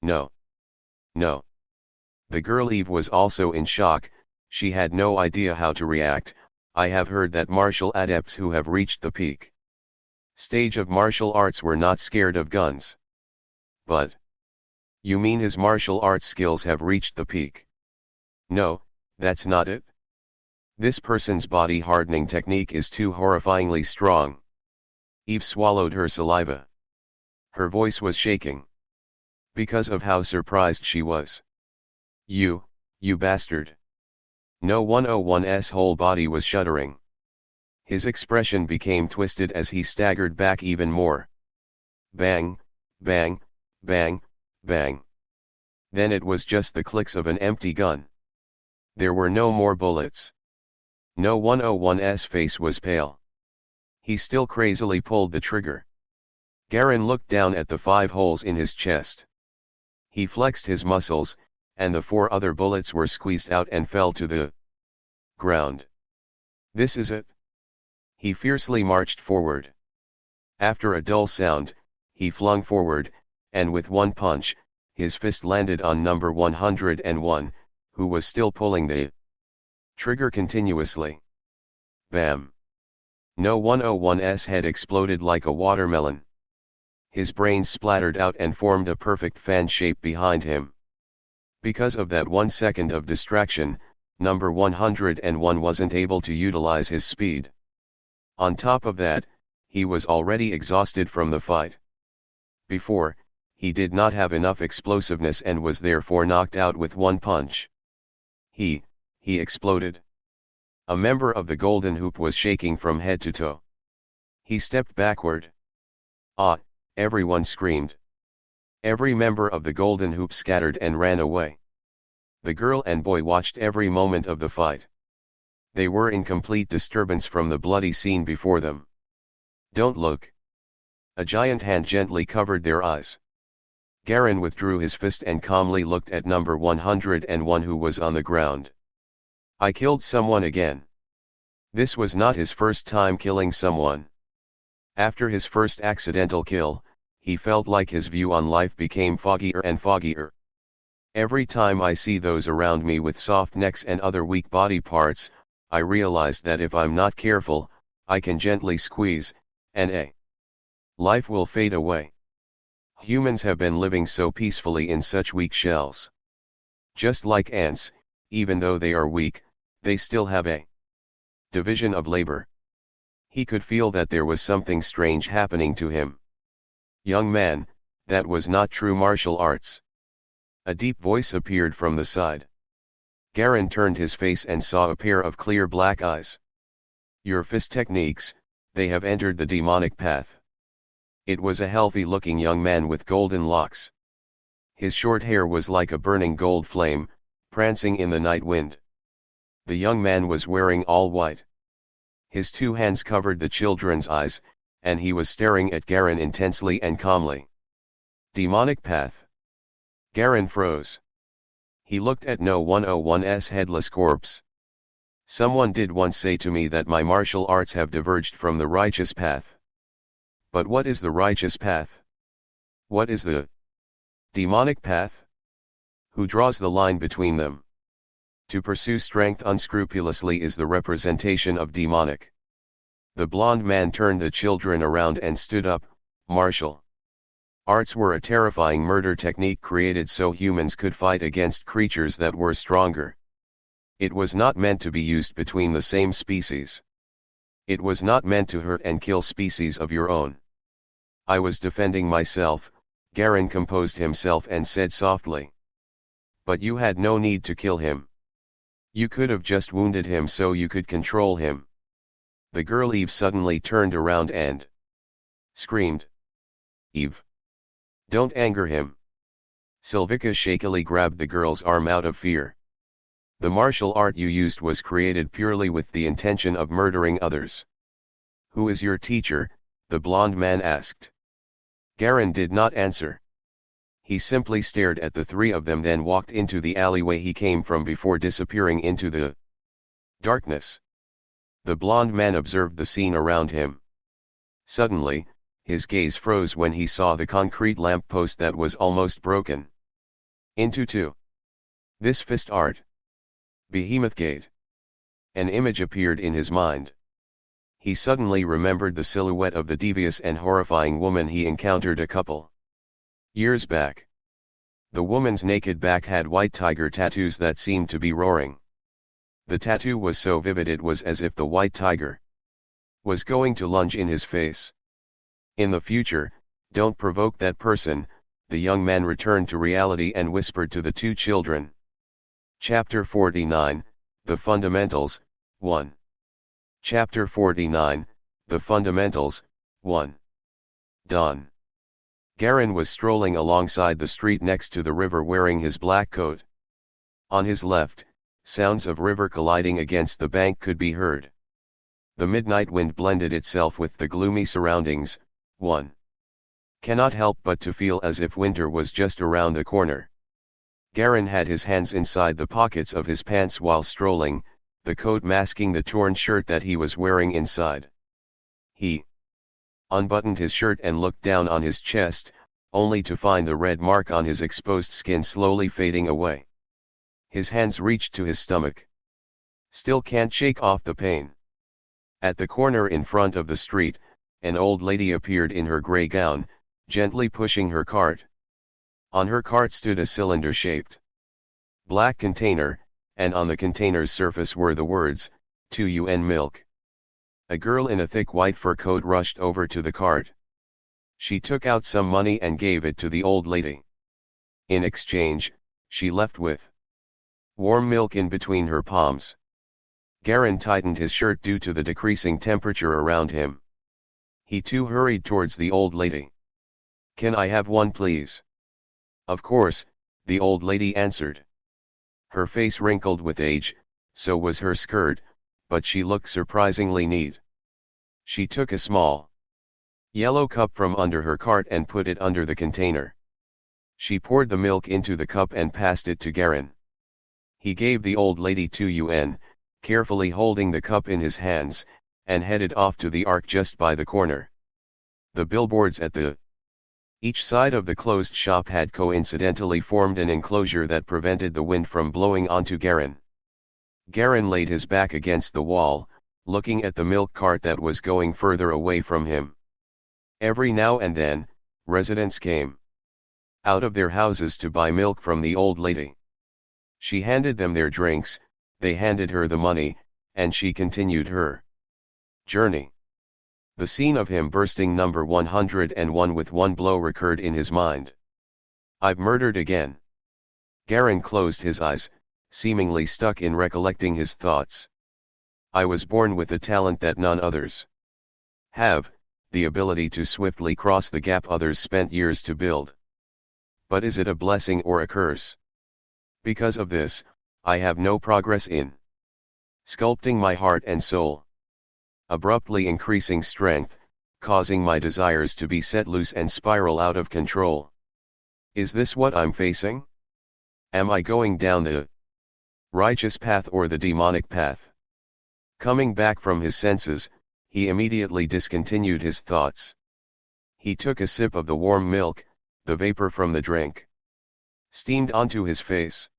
A: No. No. The girl Eve was also in shock. She had no idea how to react. I have heard that martial adepts who have reached the peak stage of martial arts were not scared of guns. But you mean his martial arts skills have reached the peak? No, that's not it. This person's body hardening technique is too horrifyingly strong. Eve swallowed her saliva. Her voice was shaking because of how surprised she was. You bastard. No 101's whole body was shuddering. His expression became twisted as he staggered back even more. Bang, bang, bang, bang. Then it was just the clicks of an empty gun. There were no more bullets. No 101's face was pale. He still crazily pulled the trigger. Garen looked down at the 5 holes in his chest. He flexed his muscles, and the 4 other bullets were squeezed out and fell to the ground. This is it. He fiercely marched forward. After a dull sound, he flung forward, and with one punch, his fist landed on number 101, who was still pulling the trigger continuously. Bam! No 101's head exploded like a watermelon. His brains splattered out and formed a perfect fan shape behind him. Because of that 1 second of distraction, number 101 wasn't able to utilize his speed. On top of that, he was already exhausted from the fight. Before, he did not have enough explosiveness and was therefore knocked out with one punch. He exploded. A member of the Golden Hoop was shaking from head to toe. He stepped backward. Ah! Everyone screamed. Every member of the Golden Hoop scattered and ran away. The girl and boy watched every moment of the fight. They were in complete disturbance from the bloody scene before them. "Don't look." A giant hand gently covered their eyes. Garin withdrew his fist and calmly looked at number 101 who was on the ground. "I killed someone again." This was not his first time killing someone. After his first accidental kill, he felt like his view on life became foggier and foggier. "Every time I see those around me with soft necks and other weak body parts, I realized that if I'm not careful, I can gently squeeze, and life will fade away. Humans have been living so peacefully in such weak shells. Just like ants, even though they are weak, they still have a division of labor." He could feel that there was something strange happening to him. "Young man, that was not true martial arts." A deep voice appeared from the side. Garin turned his face and saw a pair of clear black eyes. "Your fist techniques, they have entered the demonic path." It was a healthy-looking young man with golden locks. His short hair was like a burning gold flame, prancing in the night wind. The young man was wearing all white. His two hands covered the children's eyes, and he was staring at Garin intensely and calmly. Demonic path. Garin froze. He looked at No 101's headless corpse. "Someone did once say to me that my martial arts have diverged from the righteous path. But what is the righteous path? What is the demonic path? Who draws the line between them? To pursue strength unscrupulously is the representation of demonic." The blond man turned the children around and stood up. "Martial arts were a terrifying murder technique created so humans could fight against creatures that were stronger. It was not meant to be used between the same species. It was not meant to hurt and kill species of your own." "I was defending myself," Garin composed himself and said softly. "But you had no need to kill him. You could have just wounded him so you could control him." The girl Eve suddenly turned around and screamed. "Eve! Don't anger him." Silvika shakily grabbed the girl's arm out of fear. "The martial art you used was created purely with the intention of murdering others." "Who is your teacher?" the blond man asked. Garin did not answer. He simply stared at the three of them, then walked into the alleyway he came from before disappearing into the darkness. The blond man observed the scene around him. Suddenly, his gaze froze when he saw the concrete lamppost that was almost broken into two. This fist art. Behemoth Gate. An image appeared in his mind. He suddenly remembered the silhouette of the devious and horrifying woman he encountered a couple years back. The woman's naked back had white tiger tattoos that seemed to be roaring. The tattoo was so vivid it was as if the white tiger was going to lunge in his face. "In the future, don't provoke that person," the young man returned to reality and whispered to the two children. Chapter 49, The Fundamentals, 1. Chapter 49, The Fundamentals, 1. Dawn. Garin was strolling alongside the street next to the river wearing his black coat. On his left, sounds of river colliding against the bank could be heard. The midnight wind blended itself with the gloomy surroundings. One cannot help but to feel as if winter was just around the corner. Garin had his hands inside the pockets of his pants while strolling, the coat masking the torn shirt that he was wearing inside. He unbuttoned his shirt and looked down on his chest, only to find the red mark on his exposed skin slowly fading away. His hands reached to his stomach. Still can't shake off the pain. At the corner in front of the street, an old lady appeared in her gray gown, gently pushing her cart. On her cart stood a cylinder-shaped black container, and on the container's surface were the words, "To you and milk." A girl in a thick white fur coat rushed over to the cart. She took out some money and gave it to the old lady. In exchange, she left with warm milk in between her palms. Garin tightened his shirt due to the decreasing temperature around him. He too hurried towards the old lady. "Can I have one, please?" "Of course," the old lady answered. Her face wrinkled with age, so was her skirt, but she looked surprisingly neat. She took a small yellow cup from under her cart and put it under the container. She poured the milk into the cup and passed it to Garin. He gave the old lady 2 yuan, carefully holding the cup in his hands, and headed off to the ark just by the corner. The billboards at each side of the closed shop had coincidentally formed an enclosure that prevented the wind from blowing onto Garin. Garin laid his back against the wall, looking at the milk cart that was going further away from him. Every now and then, residents came out of their houses to buy milk from the old lady. She handed them their drinks, they handed her the money, and she continued her journey. The scene of him bursting number 101 with one blow recurred in his mind. I've murdered again. Garin closed his eyes, seemingly stuck in recollecting his thoughts. I was born with a talent that none others have, the ability to swiftly cross the gap others spent years to build. But is it a blessing or a curse? Because of this, I have no progress in sculpting my heart and soul. Abruptly increasing strength, causing my desires to be set loose and spiral out of control. Is this what I'm facing? Am I going down the righteous path or the demonic path? Coming back from his senses, he immediately discontinued his thoughts. He took a sip of the warm milk, the vapor from the drink steamed onto his face.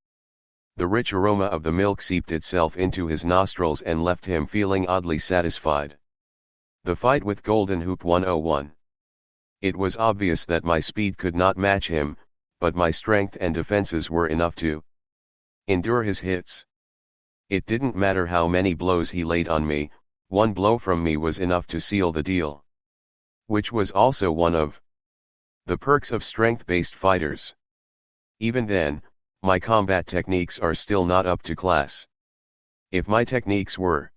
A: The rich aroma of the milk seeped itself into his nostrils and left him feeling oddly satisfied. The fight with Golden Hoop 101. It was obvious that my speed could not match him, but my strength and defenses were enough to endure his hits. It didn't matter how many blows he laid on me, one blow from me was enough to seal the deal. Which was also one of the perks of strength-based fighters. Even then, my combat techniques are still not up to class. If my techniques were